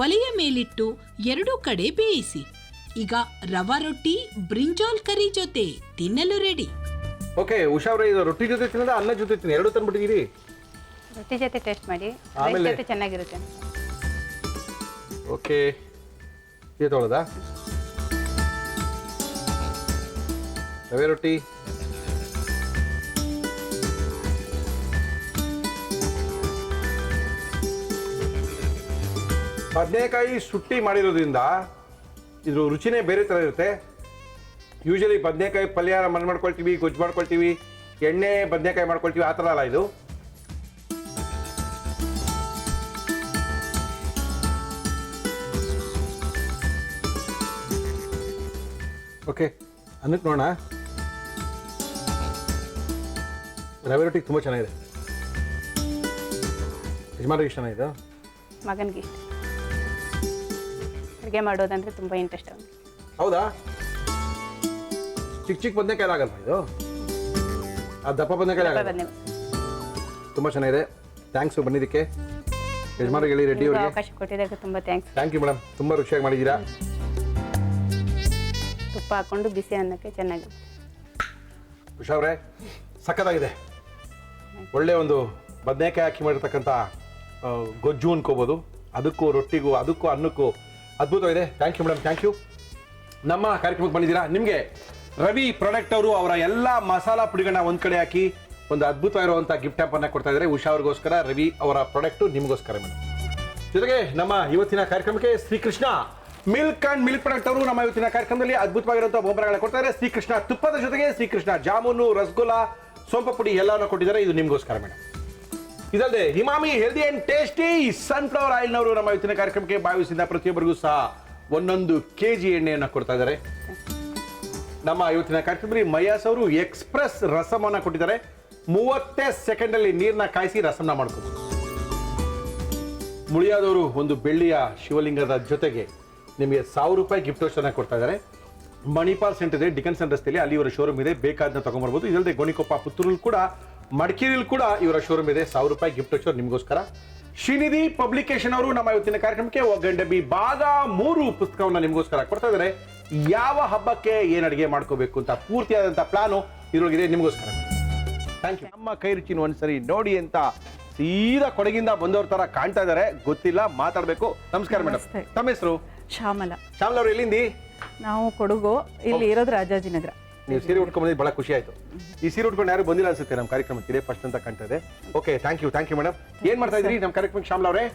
ಒಲೆಯ ಮೇಲಿಟ್ಟು ಎರಡೂ ಕಡೆ ಬೇಯಿಸಿ. ಈಗ ರವಾ ರೊಟ್ಟಿ ಬ್ರಿಂಜಾಲ್ ಕರಿ ಜೊತೆ ತಿನ್ನಲು ರೆಡಿ. ಓಕೆ ಉಷಾ ಅವರೇ, ಇದು ರೊಟ್ಟಿ ಜೊತೆ ತಿನ್ನೋದ ಅನ್ನ ಜೊತೆ ತಿನ್ನ ಎರಡು ತಂದ್ಬಿಟ್ಟಿದ್ದೀರಿ? ರೊಟ್ಟಿ ಜೊತೆ ಟೇಸ್ಟ್ ಮಾಡಿ, ಆಮೇಲೆ? ರೈಸ್ ಜೊತೆ ಚೆನ್ನಾಗಿರುತ್ತೆ. ಓಕೆ, ಇದು ತೊಗೊಳ್ಳೋದಾ? ರವೆ ರೊಟ್ಟಿ. ಬದನೆಕಾಯಿ ಸುಟ್ಟಿ ಮಾಡಿರೋದ್ರಿಂದ ಇದ್ರ ರುಚಿನೇ ಬೇರೆ ಥರ ಇರುತ್ತೆ. ಯೂಶಲಿ ಬದನೆಕಾಯಿ ಪಲ್ಯ ಮಾಡ್ಕೊಳ್ತೀವಿ, ಗೊಜ್ಜು ಮಾಡ್ಕೊಳ್ತೀವಿ, ಎಣ್ಣೆ ಬದನೆಕಾಯಿ ಮಾಡ್ಕೊಳ್ತೀವಿ, ಆ ಥರ ಅಲ್ಲ ಇದು. ಓಕೆ, ಅನ್ನಕ್ಕೆ ನೋಡೋಣ. ರವೆ ರೊಟ್ಟಿ ತುಂಬ ಚೆನ್ನಾಗಿದೆ. ಯಜಮಾನ್ರಿಗೆ ಇಷ್ಟನಾ ಇದು? ಮಗನಿಗೆ ಇಷ್ಟ. ಅಡುಗೆ ಮಾಡೋದಂದ್ರೆ ತುಂಬ ಇಂಟ್ರೆಸ್ಟ್ ಅವನಿಗೆ. ಹೌದಾ? ಚಿಕ್ಕ ಚಿಕ್ಕ ಬದನೆಕಾಯಿ ಆಗಲ್ವಾ ಇದು? ಆ ದಪ್ಪ ಬದನೆಕಾಯಿ ಆಗಲ್ಲ? ತುಂಬ ಚೆನ್ನಾಗಿದೆ. ಥ್ಯಾಂಕ್ಸ್ ಬಂದಿದ್ದಕ್ಕೆ ಯಜಮಾನ್ರಿಗೆ ಹೇಳಿ, ರೆಡ್ಡಿ ಅವರಿಗೆ ಅವಕಾಶ ಕೊಟ್ಟಿದ್ದಕ್ಕೆ ತುಂಬ ಥ್ಯಾಂಕ್ಸ್. Thank you madam. ತುಂಬ ರುಚಿಯಾಗಿ ಮಾಡಿದ್ದೀರಾ. ತುಪ್ಪ ಹಾಕೊಂಡು ಬಿಸಿ ಅನ್ನಕ್ಕೆ ಚೆನ್ನಾಗಿ. ಉಷಾ ಅವರೇ, ಸಖತ್ತಾಗಿದೆ. ಒಳ್ಳೆ ಒಂದು ಬದನೆಕಾಯಿ ಹಾಕಿ ಮಾಡಿರ್ತಕ್ಕಂಥ ಗೊಜ್ಜು ಅನ್ಕೋಬೋದು. ಅದಕ್ಕೂ ರೊಟ್ಟಿಗೂ ಅದಕ್ಕೂ ಅನ್ನಕ್ಕೂ ಅದ್ಭುತವಾಗಿದೆ. Thank you madam, thank you. ನಮ್ಮ ಕಾರ್ಯಕ್ರಮಕ್ಕೆ ಬಂದಿದ್ದೀರಾ. ನಿಮಗೆ ರವಿ ಪ್ರಾಡಕ್ಟ್ ಅವರು ಅವರ ಎಲ್ಲ ಮಸಾಲಾ ಪುಡಿಗಳನ್ನ ಒಂದು ಕಡೆ ಹಾಕಿ ಒಂದು ಅದ್ಭುತವಾಗಿರುವಂಥ ಗಿಫ್ಟ್ ಹ್ಯಾಂಪನ್ನು ಕೊಡ್ತಾ ಇದ್ದಾರೆ. ಉಷಾ ಅವ್ರಿಗೋಸ್ಕರ ರವಿ ಅವರ ಪ್ರಾಡಕ್ಟು ನಿಮಗೋಸ್ಕರ ಮೇಡಮ್. ಜೊತೆಗೆ ನಮ್ಮ ಇವತ್ತಿನ ಕಾರ್ಯಕ್ರಮಕ್ಕೆ Srikrishna milk and milk product ಅವರು ನಮ್ಮ ಇವತ್ತಿನ ಕಾರ್ಯಕ್ರಮದಲ್ಲಿ ಅದ್ಭುತವಾಗಿರುವಂಥ ಬಹುಮಾನಗಳನ್ನ ಕೊಡ್ತಾ ಇದ್ದಾರೆ. ಶ್ರೀಕೃಷ್ಣ ತುಪ್ಪದ ಜೊತೆಗೆ ಶ್ರೀಕೃಷ್ಣ ಜಾಮೂನು, ರಸಗುಲ್ಲ, ಸೋಂಪ ಪುಡಿ ಎಲ್ಲವನ್ನು ಕೊಟ್ಟಿದ್ದಾರೆ. ಇದು ನಿಮಗೋಸ್ಕರ ಮೇಡಮ್. ಇದಲ್ಲದೆ ಹಿಮಾಮಿ ಹೆಲ್ದಿ ಅಂಡ್ ಟೇಸ್ಟಿ ಸನ್ಫ್ಲವರ್ ಆಯಿಲ್ನವರು ನಮ್ಮ ಇವತ್ತಿನ ಕಾರ್ಯಕ್ರಮಕ್ಕೆ ಭಾವಿಸಿದ ಪ್ರತಿಯೊಬ್ಬರಿಗೂ ಸಹ 1 kg ಎಣ್ಣೆಯನ್ನು ಕೊಡ್ತಾ ಇದ್ದಾರೆ. ನಮ್ಮ ಇವತ್ತಿನ ಕಾರ್ಯಕ್ರಮದಲ್ಲಿ ಮಯಾಸ್ ಅವರು ಎಕ್ಸ್ಪ್ರೆಸ್ ರಸಮನ್ನು ಕೊಟ್ಟಿದ್ದಾರೆ. 30 ಸೆಕೆಂಡಲ್ಲಿ ನೀರನ್ನ ಕಾಯಿಸಿ ರಸಮನ್ನ ಮಾಡ್ಕೋಬಹುದು. ಮುಳಿಯಾದವರು ಒಂದು ಬೆಳ್ಳಿಯ ಶಿವಲಿಂಗದ ಜೊತೆಗೆ ನಿಮಗೆ 1000 ರೂಪಾಯಿ ಗಿಫ್ಟ್ ವೋಚರ್ನ ಕೊಡ್ತಾ ಇದ್ದಾರೆ. ಮಣಿಪಾಲ್ ಸೆಂಟರ್ ಇದೆ, ಡಿಕನ್ಸನ್ ರಸ್ತೆಯಲ್ಲಿ, ಅಲ್ಲಿ ಇವರ ಶೋರೂಮ್ ಇದೆ. ಬೇಕಾದನ್ನ ತಗೊಂಡ್ಬರ್ಬೋದು. ಇದಲ್ಲದೆ ಗೋಣಿಕೊಪ್ಪ, ಪುತ್ತೂರಲ್ಲಿ ಕೂಡ, ಮಡಿಕೇರಿಯಲ್ಲಿ ಕೂಡ ಇವರ ಶೋರೂಮ್ ಇದೆ. 1000 ರೂಪಾಯಿ ಗಿಫ್ಟ್ ವೋಚರ್ ನಿಮಗೋಸ್ಕರ. ಶ್ರೀನಿಧಿ ಪಬ್ಲಿಕೇಶನ್ ಅವರು ನಮ್ಮ ಇವತ್ತಿನ ಕಾರ್ಯಕ್ರಮಕ್ಕೆ ಒಗ್ಗಂಡಬಿ ಭಾಗ 3 ಪುಸ್ತಕವನ್ನು ನಿಮಗೋಸ್ಕರ ಕೊಡ್ತಾ ಇದ್ದಾರೆ. ಯಾವ ಹಬ್ಬಕ್ಕೆ ಏನು ಅಡುಗೆ ಮಾಡ್ಕೋಬೇಕು ಅಂತ ಪೂರ್ತಿಯಾದಂಥ ಪ್ಲಾನು ಇದರೊಳಗಿದೆ ನಿಮಗೋಸ್ಕರ. Thank you. ನಮ್ಮ ಕೈ ರುಚಿನ ಒಂದ್ಸರಿ ನೋಡಿ ಅಂತ ಸೀದಾ ಕೊಡಗಿಂದ ಬಂದವ್ರ ತರ ಕಾಣ್ತಾ ಇದ್ದಾರೆ. ಗೊತ್ತಿಲ್ಲ, ಮಾತಾಡಬೇಕು. ನಮಸ್ಕಾರ ಮೇಡಮ್, ತಮ್ಮ ಹೆಸರು? ಶ್ಯಾಮಲ. ಶ್ಯಾಮಲ ಅವರು ಎಲ್ಲಿಂದಿ? ನಾವು ಕೊಡಗು, ಇಲ್ಲಿ ಇರೋದು ರಾಜಾಜಿನಗರ. ನೀವು ಸೀರೆ ಉಟ್ಕೊಂಡು ಬಂದಿದ್ದು ಬಹಳ ಖುಷಿ ಆಯ್ತು. ಈ ಸೀರೆ ಉಟ್ಕೊಂಡು ಯಾರು ಬಂದಿಲ್ಲ ಅನ್ಸುತ್ತೆ ನಮ್ಮ ಕಾರ್ಯಕ್ರಮಕ್ಕೆ, ಇದೇ ಫಸ್ಟ್ ಅಂತ ಕಾಣ್ತಾ ಇದೆ. Okay, thank you madam. ಏನ್ ಮಾಡ್ತಾ ಇದ್ರಿ ನಮ್ಮ ಕಾರ್ಯಕ್ರಮಕ್ಕೆ ಶ್ಯಾಮಲ ಅವರೇ?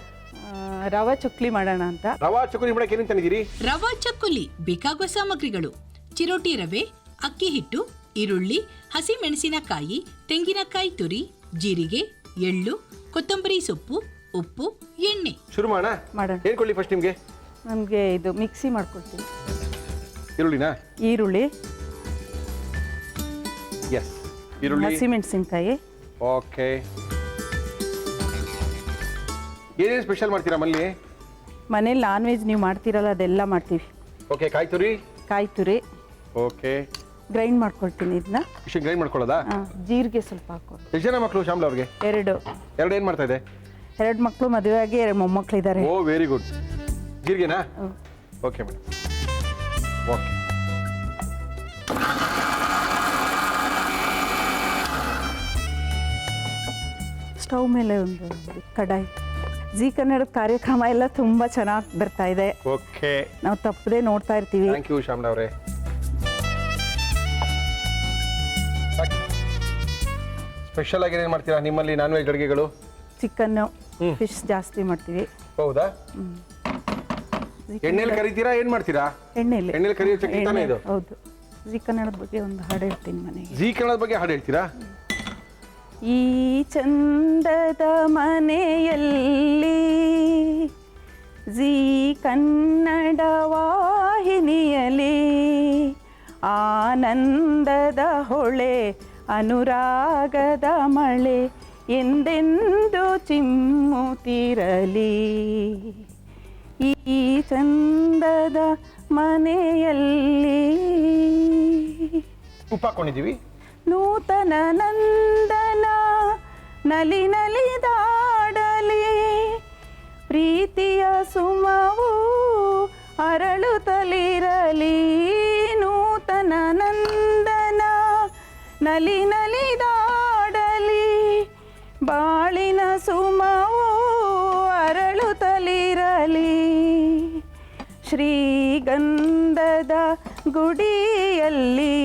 ರವಾ ಚುಕ್ಲಿ ಮಾಡೋಣ ಅಂತ. ರವಾ ಚಕ್ಕುಲಿ ಮಾಡಕ್ಕೆ ಏನೇನು ತಂದಿದ್ದೀರಿ? ರವಾ ಚಕ್ಕುಲಿ ಬೇಕಾಗುವ ಸಾಮಗ್ರಿಗಳು: ಚಿರೋಟಿ ರವೆ, ಅಕ್ಕಿ ಹಿಟ್ಟು, ಈರುಳ್ಳಿ, ಹಸಿಮೆಣಸಿನಕಾಯಿ, ತೆಂಗಿನಕಾಯಿ ತುರಿ, ಜೀರಿಗೆ, ಎಳ್ಳು, ಕೊತ್ತಂಬರಿ ಸೊಪ್ಪು, ಉಪ್ಪು, ಎಣ್ಣೆ. ಶುರು ಮಾಡೋಣ. ಏನ್ ಕೊಡ್ಲಿ ಫಸ್ಟ್ ನಿಮ್ಗೆ? ನಮಗೆ ಇದು ಮಿಕ್ಸಿ ಮಾಡ್ಕೊಳ್ತೀನಿ. ಈರುಳ್ಳಿನಾ? ಈರುಳ್ಳಿ, ಎಸ್, ಈರುಳ್ಳಿ, ಹಸಿಮೆಣಸಿನಕಾಯಿ. ಓಕೆ. ಏನೇನು ಸ್ಪೆಷಲ್ ಮಾಡ್ತೀರಾ ಮನೇಲಿ? ಮನೇಲಿ ನಾನ್ ವೆಜ್ ನೀವು ಮಾಡ್ತೀರಲ್ಲ ಅದೆಲ್ಲ ಮಾಡ್ತೀವಿ. ಓಕೆ, ಕಾಯಿ ತುರಿ, ಕಾಯಿ ತುರಿ. ಓಕೆ, ಗ್ರೈಂಡ್ ಮಾಡ್ಕೊಳ್ತೀನಿ ಇದನ್ನ. ಇಷ್ಟು ಗ್ರೈಂಡ್ ಮಾಡ್ಕೊಳ್ಳೋದಾ? ಜೀರಿಗೆ ಸ್ವಲ್ಪ ಹಾಕೊಂಡು. ಎಷ್ಟು ಜನ ಮಕ್ಕಳು ಶ್ಯಾಮಲ ಅವ್ರಿಗೆ? 2. ಏನು ಮಾಡ್ತಾ ಇದೆ? 2 ಮಕ್ಕಳು, ಮದುವೆ ಆಗಿ 2 ಮೊಮ್ಮಕ್ಕಳಿದ್ದಾರೆ. Oh, very good. ಜೀರಿಗೆನಾ? Okay madam, okay. ಸ್ಟವ್ ಮೇಲೆ ಒಂದು ಕಡಾಯಿ. ಜೀ ಕನ್ನಡದ ಕಾರ್ಯಕ್ರಮ ಎಲ್ಲ ತುಂಬ ಚೆನ್ನಾಗಿ ಬರ್ತಾ ಇದೆ. ಓಕೆ, ನಾವು ತಪ್ಪದೆ ನೋಡ್ತಾ ಇರ್ತೀವಿ. ಥ್ಯಾಂಕ್ ಯು ಶ್ಯಾಮಲ ಅವರೇ. ಸ್ಪೆಷಲ್ ಆಗಿ ಏನು ಮಾಡ್ತೀರಾ ನಿಮ್ಮಲ್ಲಿ ನಾನ್ ವೆಜ್ ಅಡುಗೆಗಳು? ಚಿಕನ್ನು, ಫಿಶ್ ಜಾಸ್ತಿ ಮಾಡ್ತೀವಿ. ಹೌದಾ? ಎಣ್ಣೆಲಿ ಕರಿತೀರಾ, ಏನು ಮಾಡ್ತೀರಾ? ಎಣ್ಣೆಲಿ ಕರಿಯೋ ಚಟ್ನಿ ತಾನೇ ಇದು? ಹೌದು. ಜೀ ಕನ್ನಡದ ಬಗ್ಗೆ ಒಂದು ಹಾಡು ಹೇಳ್ತೀನಿ ಮನೆಗೆ. ಜೀ ಕನ್ನಡದ ಬಗ್ಗೆ ಹಾಡು ಹೇಳ್ತೀರಾ? ಈ ಚಂದದ ಮನೆಯಲ್ಲಿ ಜೀ ಕನ್ನಡ ವಾಹಿನಿಯಲಿ ಆನಂದದ ಹೊಳೆ ಅನುರಾಗದ ಮಳೆ ಎಂದೆಂದು ಚಿಮ್ಮುತ್ತಿರಲಿ ಈ ಚಂದದ ಮನೆಯಲ್ಲಿ. ಉಪ್ಪು ಹಾಕೊಂಡಿದ್ದೀವಿ. ನೂತನ ನಂದನ ನಲಿ ನಲಿದಾಡಲಿ ಪ್ರೀತಿಯ ಸುಮವು ಅರಳುತ್ತಲಿರಲಿ. ನೂತನ ನಂದನ ನಲಿ ನಲಿದಾಡಲಿ ಬಾಳಿನ ಸುಮವು ಅರಳುತ್ತಲಿರಲಿ. ಶ್ರೀಗಂಧದ ಗುಡಿಯಲ್ಲಿ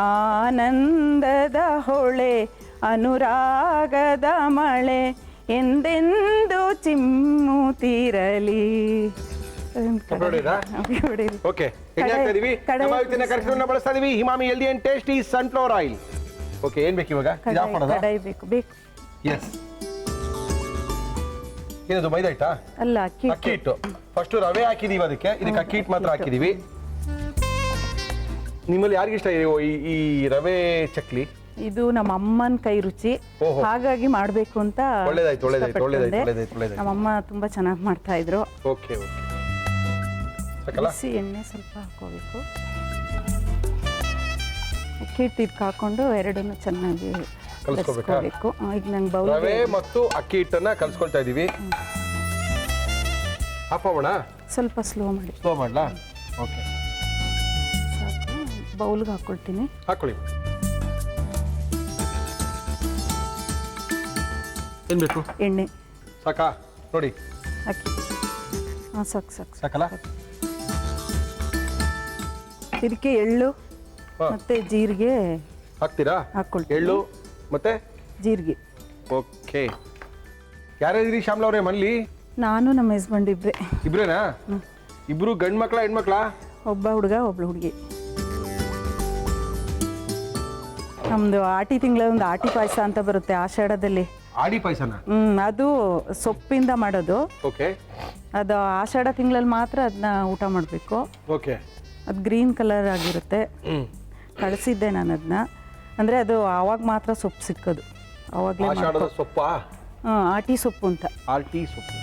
ಆನಂದದ ಹೊಳೆ ಅನುರಾಗದ ಮಳೆ ಎಂದೆಂದು ಚಿಮ್ಮುತ್ತಿರಲಿ. ಓಕೆ, ಎಣ್ಣೆ ಹಾಕ್ತಿದೀವಿ. ನಮ್ಮ ಇವತ್ತಿನ ಕಾರ್ಯಕ್ರಮವನ್ನು ಬಳಸ್ತಾ ಇದೀವಿ Emami healthy and tasty sunflower oil. Okay, ಏನ್ ಬೇಕು ಇವಾಗ? ಇದು ಆಫ್ ಮಾಡೋದಾ? ಕಡಾಯಿ ಬೇಕು. ಎಸ್. ಏನದು ಮೈದಾ ಹಿಟ್ಟಾ? ಅಲ್ಲ, ಅಕ್ಕಿ ಹಿಟ್ಟು. ಫಸ್ಟ್ ರವೆ ಹಾಕಿದೀವಿ, ಅದಕ್ಕೆ ಅಕ್ಕಿ ಹಿಟ್ಟು ಮಾತ್ರ ಹಾಕಿದೀವಿ. ನಿಮ್ಮಲ್ಲಿ ಯಾರಿಗೆ ಇಷ್ಟ ಈ ರವೆ ಚಕ್ಲಿ? ಇದು ನಮ್ಮ ಅಮ್ಮನ ಕೈ ರುಚಿ, ಓಹೋ. ಹಾಗಾಗಿ ಮಾಡಬೇಕು ಅಂತ ಒಳ್ಳೇದಾಯ್ತು. ನಮ್ಮಮ್ಮ ತುಂಬಾ ಚೆನ್ನಾಗಿ ಮಾಡ್ತಾ ಇದ್ರು. ಓಕೆ, ಸಾಕಲ್ಲ? ಬಿಸಿ ಎಣ್ಣೆ ಸ್ವಲ್ಪ ಹಾಕೋಬೇಕು. ಅಕ್ಕಿ ಹಿಟ್ಟು ಇದಕ್ಕೆ ಹಾಕೊಂಡು ಎರಡನ್ನು ಚೆನ್ನಾಗಿ ಕಲಿಸ್ಕೋಬೇಕು. ಈಗ ನಂಗೆ ಬೌಲ್ ರವೆ ಮತ್ತು ಅಕ್ಕಿ ಹಿಟ್ಟನ್ನ ಕಲ್ಸ್ಕೊಳ್ತಾ ಇದೀವಿ. ಆಫ್ ಮಾಡೋಣ? ಸ್ವಲ್ಪ ಸ್ಲೋ ಮಾಡ್ಲಾ? ಓಕೆ, ಸಾಕು. ಬೌಲ್ಗೆ ಹಾಕೊಳ್ತೀನಿ. ಹಾಕೊಳ್ಳಿ. ಏನ್ ಬೇಕು? ಎಣ್ಣೆ ಸಾಕಾ? ನೋಡಿ, ಹಾಕಿ. ಹಾಂ, ಸಾಕು. ಸಾಕಲ್ಲ? ಇದಕ್ಕೆ ಎಳ್ಳು ಮತ್ತೆ ಜೀರಿಗೆ ಹಾಕ್ತೀರಾ? ಹಾಕ್ಕೊಳ್ತೀನಿ. ಎಳ್ಳು ಮತ್ತೆ ಜೀರಿಗೆ. ಓಕೆ. ಯಾರ್ಯಾರಿದ್ದೀರಿ ಶ್ಯಾಮ್ಲಾ ಅವರೇ ಮನೇಲಿ? ನಾನು ನಮ್ಮ ಹಸ್ಬೆಂಡ್ ಇಬ್ರೆ. ಇಬ್ರೇನಾ? ಇಬ್ರು ಗಂಡು ಮಕ್ಳ ಹೆಣ್ಮಕ್ಳ? ಒಬ್ಬ ಹುಡುಗ ಒಬ್ಳು ಹುಡುಗಿ. ನಮ್ದು ಆಟಿ ತಿಂಗಳ ಒಂದು ಆಟಿ ಪಾಯಸ ಅಂತ ಬರುತ್ತೆ ಆಷಾಢದಲ್ಲಿ. ಆಡಿ ಪಾಯಸನ? ಅದು ಸೊಪ್ಪಿಂದ ಮಾಡೋದು. ಓಕೆ. ಅದು ಆಷಾಢ ತಿಂಗಳಲ್ಲಿ ಮಾತ್ರ ಅದನ್ನ ಊಟ ಮಾಡಬೇಕು. ಓಕೆ. ಅದು ಗ್ರೀನ್ ಕಲರ್ ಆಗಿರುತ್ತೆ. ಕಳಿಸಿದ್ದೆ ನಾನು ಅದನ್ನ. ಅಂದರೆ ಅದು ಆವಾಗ ಮಾತ್ರ ಸೊಪ್ಪು ಸಿಕ್ಕೋದು. ಆವಾಗಲೇ ಆಷಾಢದ ಸೊಪ್ಪಾ? ಆಟಿ ಸೊಪ್ಪು ಅಂತ. ಆಟಿ ಸೊಪ್ಪು.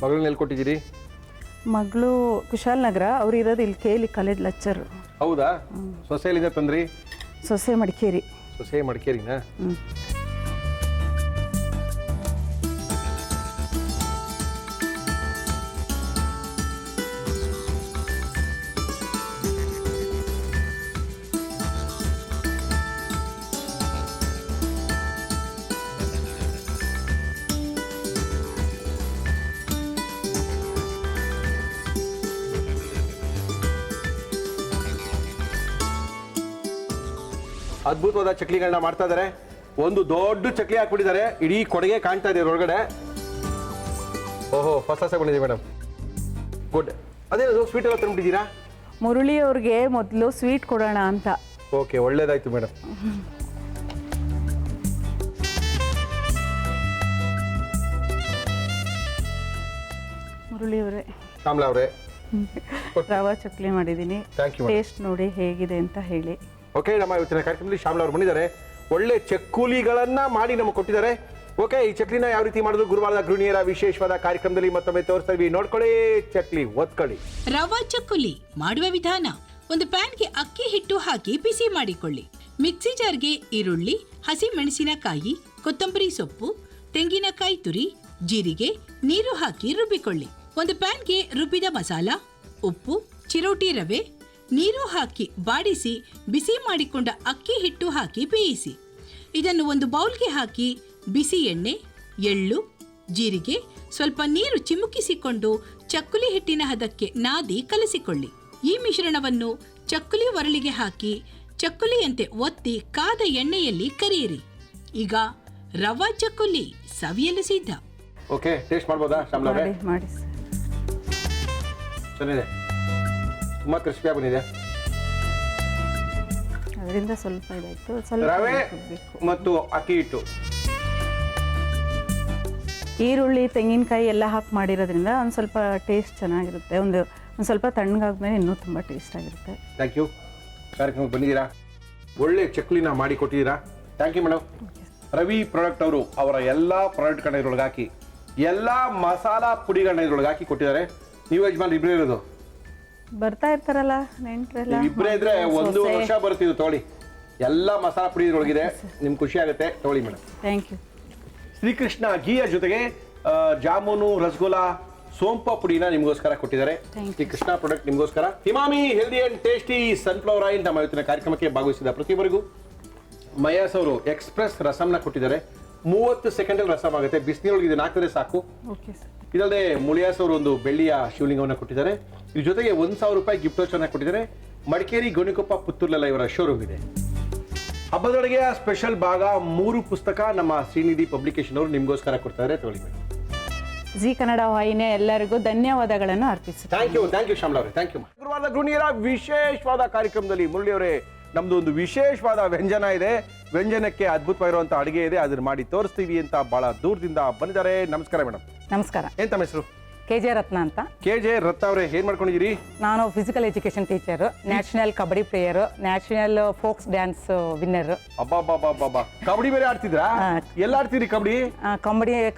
ಮಗಳನ್ನ ಎಲ್ಲಿ ಕೊಟ್ಟಿದ್ದೀರಿ? ಮಗಳು ಕುಶಾಲನಗರ. ಅವ್ರು ಇರೋದು ಇಲ್ಲಿ ಕೇಳಿ ಕಾಲೇಜ್ ಲೆಕ್ಚರ್. ಹೌದಾ? ಸೊಸೆಯಲ್ಲಿದೆ ತಂದ್ರಿ? ಸೊಸೆ ಮಡಿಕೇರಿ. ಸೊಸೆ ಮಡಿಕೇರಿನಾ? ಅದ್ಭುತವಾದ ಚಕ್ಲಿಗಳನ್ನ ಮಾಡ್ತಾ ಇದ್ದಾರೆ. ಒಂದು ದೊಡ್ಡ ಚಕ್ಲಿ ಹಾಕ್ಬಿಟ್ಟಿದ್ದಾರೆ, ಇಡೀ ಕೊಡುಗೆ ಕಾಣ್ತಾ ಇದೆ ಹೊರಗಡೆ. ಓಹೋ, ಹೊಸ ಬಂದಿದೆ ಮೇಡಮ್. ಗುಡ್. ಅದೇನದು ಸ್ವೀಟ್ ಎಲ್ಲ ತಂದ್ಬಿಟ್ಟಿದ್ದೀರಾ? ಮುರಳಿ ಅವ್ರಿಗೆ ಮೊದಲು ಸ್ವೀಟ್ ಕೊಡೋಣ ಅಂತ. ಓಕೆ, ಒಳ್ಳೇದಾಯ್ತು ಮೇಡಮ್. ಮುರಳಿ ಅವರೇ, ಶ್ಯಾಮ್ಲಾ ಅವರೇ, ರವಾ ಚಕ್ಲಿ ಮಾಡಿದ್ದೀನಿ. Thank you. ಟೇಸ್ಟ್ ನೋಡಿ ಹೇಗಿದೆ ಅಂತ ಹೇಳಿ. ಓಕೆ, ನಮ್ಮ ಇವತ್ತಿನ ಕಾರ್ಯಕ್ರಮದಲ್ಲಿ ಶ್ಯಾಮ್ಲಾ ಅವರು ಬಂದಿದ್ದಾರೆ. ಒಳ್ಳೆ ಚಕ್ಕುಲಿಗಳನ್ನ ಮಾಡಿ ನಮಗೆ ಕೊಟ್ಟಿದ್ದಾರೆ. ಓಕೆ, ಈ ಚಕ್ಲಿನ ಯಾವ ರೀತಿ ಮಾಡೋದು ಗುರುವಾರದ ಗೃಹಿಣಿಯರ ವಿಶೇಷವಾದ ಕಾರ್ಯಕ್ರಮದಲ್ಲಿ ಮತ್ತೊಮ್ಮೆ ತೋರಿಸ್ತಾ ಇದ್ವಿ. ನೋಡ್ಕೊಳ್ಳಿ, ಚಕ್ಲಿ ಒತ್ಕೊಳ್ಳಿ. ರವಾ ಚಕ್ಕುಲಿ ಮಾಡುವ ವಿಧಾನ: ಒಂದು ಪ್ಯಾನ್ಗೆ ಅಕ್ಕಿ ಹಿಟ್ಟು ಹಾಕಿ ಬಿಸಿ ಮಾಡಿಕೊಳ್ಳಿ. ಮಿಕ್ಸಿ ಜಾರ್ಗೆ ಈರುಳ್ಳಿ, ಹಸಿ ಮೆಣಸಿನಕಾಯಿ, ಕೊತ್ತಂಬರಿ ಸೊಪ್ಪು, ತೆಂಗಿನಕಾಯಿ ತುರಿ, ಜೀರಿಗೆ, ನೀರು ಹಾಕಿ ರುಬ್ಬಿಕೊಳ್ಳಿ. ಒಂದು ಪ್ಯಾನ್ಗೆ ರುಬ್ಬಿದ ಮಸಾಲ, ಉಪ್ಪು, ಚಿರೋಟಿ ರವೆ, ನೀರು ಹಾಕಿ ಬಾಡಿಸಿ ಬಿಸಿ ಮಾಡಿಕೊಂಡ ಅಕ್ಕಿ ಹಿಟ್ಟು ಹಾಕಿ ಬೇಯಿಸಿ. ಇದನ್ನು ಒಂದು ಬೌಲ್ಗೆ ಹಾಕಿ ಬಿಸಿ ಎಣ್ಣೆ, ಎಳ್ಳು, ಜೀರಿಗೆ, ಸ್ವಲ್ಪ ನೀರು ಚಿಮುಕಿಸಿಕೊಂಡು ಚಕ್ಕುಲಿ ಹಿಟ್ಟಿನ ಹದಕ್ಕೆ ನಾದಿ ಕಲಸಿಕೊಳ್ಳಿ. ಈ ಮಿಶ್ರಣವನ್ನು ಚಕ್ಕುಲಿ ಒರಳಿಗೆ ಹಾಕಿ ಚಕ್ಕುಲಿಯಂತೆ ಒತ್ತಿ ಕಾದ ಎಣ್ಣೆಯಲ್ಲಿ ಕರಿಯಿರಿ. ಈಗ ರವಾ ಚಕ್ಕುಲಿ ಸವಿಯಲು ಸಿದ್ಧ. ಓಕೆ, ಟೇಸ್ಟ್ ಮಾಡ್ಬೋದಾ ಶ್ಯಾಮ್ಲಾ ಅವರೇ? ಮಾಡಿ ಸರ್. ಚೆನ್ನಾಗಿದೆ, ತುಂಬಾ ಕ್ರಿಸ್ಪಿಯಾಗಿ ಬಂದಿದೆ. ಅದರಿಂದ ಸ್ವಲ್ಪ ಇದಾಯ್ತು. ಸ್ವಲ್ಪ ರವೆ ರುಬ್ಬೇಕು. ಮತ್ತು ಅಕ್ಕಿ ಹಿಟ್ಟು ಈರುಳ್ಳಿ ತೆಂಗಿನಕಾಯಿ ಎಲ್ಲ ಹಾಕಿ ಮಾಡಿರೋದ್ರಿಂದ ಒಂದು ಸ್ವಲ್ಪ ಟೇಸ್ಟ್ ಚೆನ್ನಾಗಿರುತ್ತೆ. ಒಂದು ಸ್ವಲ್ಪ ತಣ್ಣಗಾದ್ಮೇಲೆ ಇನ್ನೂ ತುಂಬ ಟೇಸ್ಟ್ ಆಗಿರುತ್ತೆ. Thank you. ಕಾರ್ಯಕ್ರಮಕ್ಕೆ ಬಂದಿದ್ದೀರಾ, ಒಳ್ಳೆ ಚಕ್ಲಿನ ಮಾಡಿ ಕೊಟ್ಟಿದ್ದೀರಾ. Thank you madam. Ravi product ಅವರು ಅವರ ಎಲ್ಲ ಪ್ರಾಡಕ್ಟ್ಗಳನ್ನ ಇದ್ರೊಳಗೆ ಹಾಕಿ, ಎಲ್ಲ ಮಸಾಲಾ ಪುಡಿಗಳನ್ನ ಇದ್ರೊಳಗೆ ಹಾಕಿ ಕೊಟ್ಟಿದ್ದಾರೆ. ನೀವು ಯಜಮಾನ್ ಇಬ್ಬರೇ ಇರೋದು? ಬರ್ತಾ ಇರ್ತಾರಲ್ಲ ನೆಂಟ್ರೆಲ್ಲ. ಇಬ್ಬರೇ ಇದ್ರೆ ಒಂದು ವರ್ಷ ಬರ್ತಿದ್ದು. ತೊಗೊಳ್ಳಿ, ಎಲ್ಲ ಮಸಾಲಾ ಪುಡಿ ಇದ್ರೊಳಗಿದೆ, ನಿಮ್ಗೆ ಖುಷಿ ಆಗುತ್ತೆ. ತೊಗೊಳ್ಳಿ ಮೇಡಮ್. Thank you. ಶ್ರೀಕೃಷ್ಣ ಘೀಯ ಜೊತೆಗೆ ಜಾಮೂನು, ರಸಗುಲ್ಲಾ, ಸೋಂಪ ಪುಡಿನ ನಿಮಗೋಸ್ಕರ ಕೊಟ್ಟಿದ್ದಾರೆ. ಶ್ರೀಕೃಷ್ಣ ಪ್ರಾಡಕ್ಟ್ ನಿಮಗೋಸ್ಕರ. Emami healthy and tasty sunflower oil ನಮ್ಮ ಇವತ್ತಿನ ಕಾರ್ಯಕ್ರಮಕ್ಕೆ ಭಾಗವಹಿಸಿದ ಪ್ರತಿಯೊಬ್ಬರಿಗೂ. ಮಯಾಸ್ ಅವರು ಎಕ್ಸ್ಪ್ರೆಸ್ ರಸಮ್ನ ಕೊಟ್ಟಿದ್ದಾರೆ. 30 ಸೆಕೆಂಡಲ್ಲಿ ರಸಮ್ ಆಗುತ್ತೆ, ಬಿಸಿನೀರೊಳಗೆ ಇದನ್ನ ಹಾಕಿದ್ರೆ ಸಾಕು. Okay sir. ಇದಲ್ಲದೆ ಮುಳಿಯಾಸ್ ಅವರು ಒಂದು ಬೆಳ್ಳಿಯ ಶಿವಲಿಂಗವನ್ನು ಕೊಟ್ಟಿದ್ದಾರೆ. ಇದ್ರ ಜೊತೆಗೆ 1,000 ರೂಪಾಯಿ ಗಿಫ್ಟ್ ವೋಚರ್ನ ಕೊಟ್ಟಿದ್ದಾರೆ. ಮಡಿಕೇರಿ, ಗೋಣಿಕೊಪ್ಪ, ಪುತ್ತೂರ್ಲೆಲ್ಲ ಇವರ ಶೋರೂಮ್ ಇದೆ. ಹಬ್ಬದೊಳಗೆ ಸ್ಪೆಷಲ್ ಭಾಗ 3 ಪುಸ್ತಕ ನಮ್ಮ ಶ್ರೀನಿಧಿ ಪಬ್ಲಿಕೇಶನ್ ಅವರು ನಿಮಗೋಸ್ಕರ ಕೊಡ್ತಾರೆ. ತೊಗೊಳ್ಳಿ ಮೇಡಮ್. ಜಿ ಕನ್ನಡ ವಾಹಿನಿ ಎಲ್ಲರಿಗೂ ಧನ್ಯವಾದಗಳನ್ನು ಅರ್ಪಿಸುತ್ತೇನೆ. ಥ್ಯಾಂಕ್ ಯು ಶ್ಯಾಮಲ ಅವರೇ, ಥ್ಯಾಂಕ್ ಯು. ಗುರುವಾರದ ಗೃಹಿಣಿಯರ ವಿಶೇಷವಾದ ಕಾರ್ಯಕ್ರಮದಲ್ಲಿ ಮುರಳಿ ಅವರೇ, ನಮ್ದು ಒಂದು ವಿಶೇಷವಾದ ವ್ಯಂಜನ ಇದೆ. ವ್ಯಂಜನಕ್ಕೆ ಅದ್ಭುತವಾಗಿರುವಂತ ಅಡುಗೆ ಇದೆ, ಅದನ್ನ ಮಾಡಿ ತೋರಿಸ್ತೀವಿ ಅಂತ ಬಹಳ ದೂರದಿಂದ ಬಂದಿದ್ದಾರೆ. ನಮಸ್ಕಾರ ಮೇಡಮ್. ನಮಸ್ಕಾರ. ಏನ್ ತಮ್ಮ ಹೆಸರು? KJ ರತ್ನ ಅಂತ. KJ ರತ್ನ ಅವರೇ, ಏನ್ ಮಾಡ್ಕೊಂಡಿದ್ದೀರಿ? ನಾನು physical education teacher, national kabaddi player, national forks dance winner. ಅಬ್ಬಾ, ಕಬಡ್ಡಿ ಬೇರೆ ಆಡ್ತಿದ್ರಾ? ಎಲ್ಲ ಆಡ್ತೀರಿ ಕಬಡ್ಡಿ?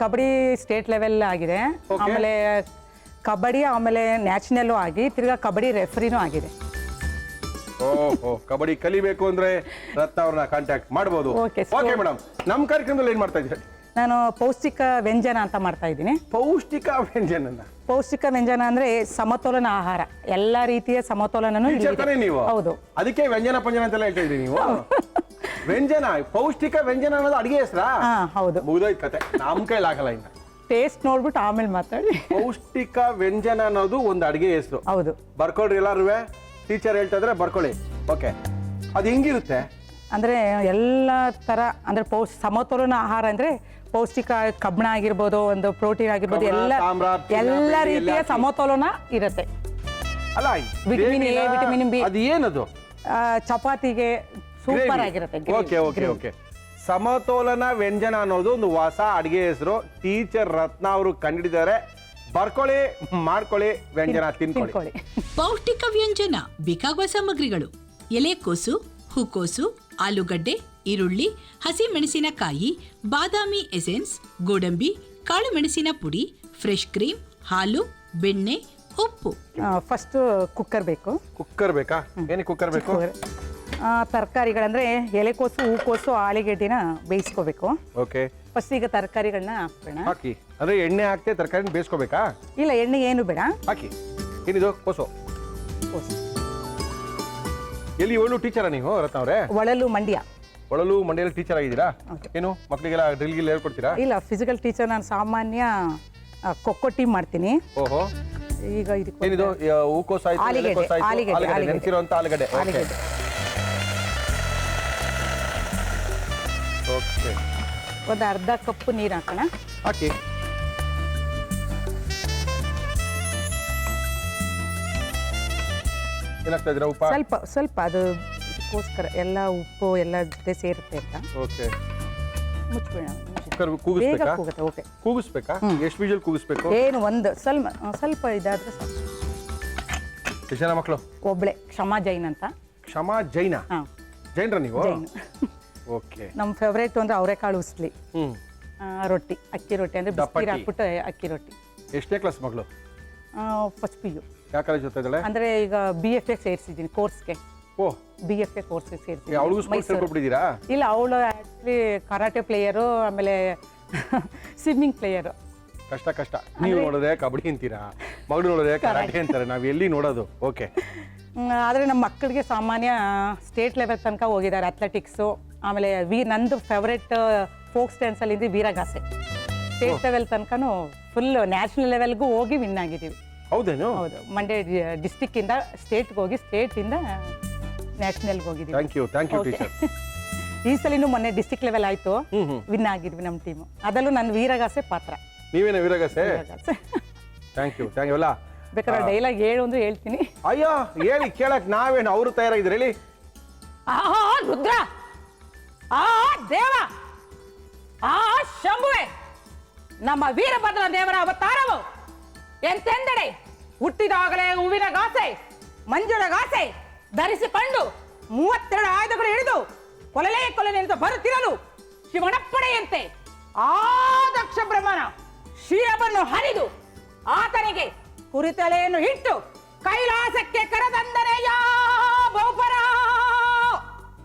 ಕಬಡ್ಡಿ ಸ್ಟೇಟ್ ಲೆವೆಲ್ ಆಗಿದೆ, ಆಮೇಲೆ ಕಬಡ್ಡಿ, ಆಮೇಲೆ ನ್ಯಾಷನಲ್ ಆಗಿ ತಿರ್ಗಾ ಕಬಡ್ಡಿ ರೆಫರಿನೂ ಆಗಿದೆ. ಓಹೋ, ಕಬಡ್ಡಿ ಕಲಿಬೇಕು ಅಂದ್ರೆ ರತ್ನ ಅವ್ರನ್ನ ಕಾಂಟ್ಯಾಕ್ಟ್ ಮಾಡಬಹುದು. Okay, ಓಕೆ ಮೇಡಮ್, ನಮ್ಮ ಕಾರ್ಯಕ್ರಮದಲ್ಲಿ ಏನ್ ಮಾಡ್ತಾ ಇದ್ದೀರಿ? ನಾನು ಪೌಷ್ಟಿಕ ವ್ಯಂಜನ ಅಂತ ಮಾಡ್ತಾ ಇದ್ದೀನಿ. ಪೌಷ್ಟಿಕ ವ್ಯಂಜನ. ಪೌಷ್ಟಿಕ ವ್ಯಂಜನ ಅಂದ್ರೆ ಸಮತೋಲನ ಆಹಾರ, ಎಲ್ಲಾ ರೀತಿಯ ಸಮತೋಲನನು ಟೀಚರ್ ನೀವು? ಹೌದು. ಅದಕ್ಕೆ ವ್ಯಂಜನ ಪಂಜನ ಅಂತೆಲ್ಲ ಹೇಳ್ತಾ ಇದ್ರಿ ನೀವು. ವ್ಯಂಜನ, ಪೌಷ್ಟಿಕ ವ್ಯಂಜನ ಅನ್ನೋದು ಅಡಿಗೆ ಹೆಸರಾ? ಹೌದು. ಮುಗಿದೋಯ್ತು ಕತೆ, ನಮ್ ಕೈಲಾಗಲ್ಲ ಇನ್ನ. ಟೇಸ್ಟ್ ನೋಡ್ಬಿಟ್ಟು ಆಮೇಲೆ ಮಾತಾಡಿ. ಪೌಷ್ಟಿಕ ವ್ಯಂಜನ ಅನ್ನೋದು ಒಂದು ಅಡಿಗೆ ಹೆಸರು. ಹೌದು. ಬರ್ಕೊಳ್ರಿ ಎಲ್ಲಾರು, ಟೀಚರ್ ಹೇಳ್ತಾ ಇದ್ರೆ ಬರ್ಕೊಳ್ಳಿ. ಓಕೆ, ಅದು ಹೆಂಗಿರುತ್ತೆ ಅಂದ್ರೆ ಎಲ್ಲ ತರ ಅಂದ್ರೆ ಸಮತೋಲನ ಆಹಾರ ಅಂದ್ರೆ ಪೌಷ್ಟಿಕ ಕಬ್ಬಿಣ ಆಗಿರ್ಬೋದು, ಒಂದು ಪ್ರೋಟೀನ್ ಆಗಿರ್ಬೋದು, ಎಲ್ಲ ರೀತಿಯ ಸಮತೋಲನ ಇರುತ್ತೆ. ಅಲ್ಲ, ವಿಟಮಿನ್ ಎ, ವಿಟಮಿನ್ ಬಿ. ಅದು ಏನದು? ಚಪಾತಿಗೆ ಸೂಪರ್ ಆಗಿರುತ್ತೆ. ಓಕೆ. ಸಮತೋಲನ ವ್ಯಂಜನ ಅನ್ನೋದು ಒಂದು ಹೊಸ ಅಡಿಗೆ ಹೆಸರು. ಟೀಚರ್ ರತ್ನ ಅವರು ಕಂಡಿದ್ದಾರೆ. ಬರ್ಕೊಳ್ಳಿ, ಮಾಡ್ಕೊಳ್ಳಿ, ವ್ಯಂಜನ ತಿನ್ಕೊಳ್ಳಿ. ಪೌಷ್ಟಿಕ ವ್ಯಂಜನ ಬೇಕಾಗುವ ಸಾಮಗ್ರಿಗಳು: ಎಲೆಕೋಸು, ಹೂಕೋಸು, ಆಲೂಗಡ್ಡೆ, ಈರುಳ್ಳಿ, ಹಸಿ ಮೆಣಸಿನಕಾಯಿ, ಬಾದಾಮಿ ಎಸೆನ್ಸ್, ಗೋಡಂಬಿ, ಕಾಳು ಮೆಣಸಿನ ಪುಡಿ, ಫ್ರೆಶ್ ಕ್ರೀಮ್, ಹಾಲು, ಬೆಣ್ಣೆ, ಉಪ್ಪು. ಫಸ್ಟ್ ಕುಕ್ಕರ್ ಬೇಕು. ಕುಕ್ಕರ್ ಬೇಕಾ? ಏನಕ್ಕೆ ಕುಕ್ಕರ್ ಬೇಕು? ತರಕಾರಿಗಳಂದ್ರೆ ಎಲೆಕೋಸು, ಹೂಕೋಸು, ಆಲೂಗೆಡ್ಡೆನ ಬೇಯಿಸ್ಕೋಬೇಕು. ಓಕೆ. ಫಸ್ಟ್ ಈಗ ತರಕಾರಿಗಳನ್ನ ಹಾಕೋಣ. ಹಾಕಿ ಅಂದ್ರೆ ಎಣ್ಣೆ ಹಾಕ್ತೆ ತರಕಾರಿ ಬೇಯಿಸ್ಕೋಬೇಕಾ? ಇಲ್ಲ, ಎಣ್ಣೆ ಏನು ಬೇಡ. ಹಾಕಿ. ಏನಿದು? ಕೋಸು. ಎಲ್ಲಿ ಒಳ್ಳು ಟೀಚರಾ ನೀವು ರತ್ನ ಅವರೇ? ಒಳಲು ಮಂಡ್ಯ. ಒಳಲು ಮಂಡ್ಯಲ್ಲಿ ಟೀಚರ್ ಆಗಿದ್ದೀರಾ? ಏನು ಮಕ್ಕಳಿಗೆಲ್ಲ ಡ್ರಿಲ್ ಗಿಲ್ ಹೇಳ್ಕೊಡ್ತೀರಾ? ಇಲ್ಲ, ಫಿಸಿಕಲ್ ಟೀಚರ್. ನಾನು ಸಾಮಾನ್ಯ ಖೋಖೋ ಟೀಮ್ ಮಾಡ್ತೀನಿ. ಓಹೋ. ಈಗ ಏನಿದು? ಹೂಕೋಸು ಆಯ್ತು, ಎಲೆಕೋಸು ಆಯ್ತು, ಆಲೂಗಡ್ಡೆ, ನೆನೆಸಿರುವಂತ ಆಲೂಗಡ್ಡೆ. ಓಕೆ. ಒಂದು ಅರ್ಧ ಕಪ್ ನೀರು ಹಾಕೋಣ. ಹಾಕಿ. ಏನಾಗ್ತಾ ಇದ್ದೀರಾ? ಉಪ್ಪ ಸ್ವಲ್ಪ ಅದು ಅದಕ್ಕೋಸ್ಕರ ಎಲ್ಲ ಉಪ್ಪು ಎಲ್ಲ ಜೊತೆ ಸೇರುತ್ತೆ ಅಂತ. ಓಕೆ. ಮುಚ್ಬೇಡ. ಕುಕ್ಕರ್ ಕೂಗಿಸ್ಬೇಕಾ? ಓಕೆ. ಕೂಗಿಸ್ಬೇಕಾ? ಎಷ್ಟು ವಿಜಲ್ ಕೂಗಿಸ್ಬೇಕು? ಏನು, ಒಂದು ಸ್ವಲ್ಪ ಇದಾದ್ರೆ ಸಾಕು. ಎಷ್ಟು ಜನ ಮಕ್ಕಳು? ಒಬ್ಳೆ, ಕ್ಷಮಾ ಜೈನ್ ಅಂತ. ಕ್ಷಮಾ ಜೈನ? ಜೈನ್ರ ನೀವು? ಜೈನ್. ಓಕೆ. ನಮ್ಮ ಫೇವ್ರೇಟ್ ಅಂದ್ರೆ ಅವರೆಕಾಳು ಉಸ್ಲಿ, ರೊಟ್ಟಿ, ಅಕ್ಕಿ ರೊಟ್ಟಿ ಅಂದ್ರೆ ಬಿಸ್ಕೀರ್ ಹಾಕ್ಬಿಟ್ಟು ಅಕ್ಕಿ ರೊಟ್ಟಿ. ಎಷ್ಟನೇ ಕ್ಲಾಸ್ ಮಗಳು? First PU. ಯಾವ ಕಾಲೇಜ್ ಓದ್ತಾ ಇದ್ದಾಳೆ? ಅಂದ್ರೆ ಈಗ BFA ಸೇರಿಸಿದ್ದೀನಿ ಕೋರ್ಸ್ಗೆ. ಓ, BFA ಕೋರ್ಸ್ಗೆ ಸೇರಿಸಿದ್ದೀನಿ. ಅವಳಿಗೂ ಸ್ಪೋರ್ಟ್ಸ್ ಹೇಳ್ಕೊಟ್ಬಿಟ್ಟಿದ್ದೀರಾ? ಇಲ್ಲ, ಅವಳು ಆಕ್ಚುಲಿ ಕರಾಟೆ ಪ್ಲೇಯರು, ಆಮೇಲೆ ಸ್ವಿಮ್ಮಿಂಗ್ ಪ್ಲೇಯರು. ಕಷ್ಟ. ನೀವು ನೋಡಿದ್ರೆ ಕಬಡ್ಡಿ ಅಂತೀರಾ, ಮಗಳು ನೋಡಿದ್ರೆ ಕರಾಟೆ ಅಂತಾರೆ. ನಾವು ಎಲ್ಲಿ ನೋಡೋದು? ಓಕೆ. ಆದರೆ ನಮ್ಮ ಮಕ್ಕಳಿಗೆ ಸಾಮಾನ್ಯ ಸ್ಟೇಟ್ ಲೆವೆಲ್ ತನಕ ಹೋಗಿದ್ದಾರೆ ಅಥ್ಲೆಟಿಕ್ಸು. ಆಮೇಲೆ ನಂದು ಫೇವ್ರೆಟ್ ಫೋಕ್ಸ್ ಡ್ಯಾನ್ಸಲ್ಲಿ ಇದ್ದು ವೀರಗಾಸೆ. ಸ್ಟೇಟ್ ಲೆವೆಲ್ ತನಕನೂ ಫುಲ್ ನ್ಯಾಷನಲ್ ಲೆವೆಲ್ಗೂ ಹೋಗಿ ವಿನ್ ಆಗಿದ್ದೀವಿ. ಹೌದೇನು? ಹೌದು. ಮಂಡ್ಯ ಡಿಸ್ಟಿಕ್ಕಿಂದ ಸ್ಟೇಟ್ಗೆ ಹೋಗಿ, ಸ್ಟೇಟಿಂದ ನ್ಯಾಷನಲ್ಗೆ ಹೋಗಿದ್ದೀವಿ. Thank you teacher. ಈ ಸಲಿನೂ ಮೊನ್ನೆ ಡಿಸ್ಟಿಕ್ ಲೆವೆಲ್ ಆಯಿತು, ವಿನ್ ಆಗಿದ್ವಿ ನಮ್ಮ ಟೀಮು. ಅದರಲ್ಲೂ ನನ್ನ ವೀರಗಾಸೆ ಪಾತ್ರ. ನೀವೇನ ವೀರಗಾಸೆ? ಥ್ಯಾಂಕ್ ಯು ಎಲ್ಲ. ಬೇಕಾದ್ರೆ ಡೈಲಾಗ್ ಹೇಳು ಅಂದ್ರೆ ಹೇಳ್ತೀನಿ. ಅಯ್ಯೋ, ಹೇಳಿ ಕೇಳಕ್ ನಾವೇನು, ಅವರು ತಯಾರಾಗಿದ್ರು ಹೇಳಿ. ಆಹಾ ರುದ್ರ, ಆ ದೇವ, ಆ ಶಂಭುವೆ, ನಮ್ಮ ವೀರಭದ್ರ ದೇವರ ಅವತಾರವು ಎಂತೆಂದಡೆ ಹುಟ್ಟಿದಾಗಲೇ ಹೂವಿನ ಗಾಸೆ ಮಂಜುಳ ಗಾಸೆ ಧರಿಸಿಕೊಂಡು 32 ಆಯುಧಗಳು ಹಿಡಿದು ಕೊಲೆನೆಂದು ಬರುತ್ತಿರಲು ಶಿವನಪ್ಪಣೆಯಂತೆ ಆ ದಕ್ಷ ಬ್ರಹ್ಮನ ಶಿರವನ್ನು ಹರಿದು ಆತನಿಗೆ ಕುರಿತಲೆಯನ್ನು ಇಟ್ಟು ಕೈಲಾಸಕ್ಕೆ ಕರೆದಂದನೆಯ ಬಹುಪರ.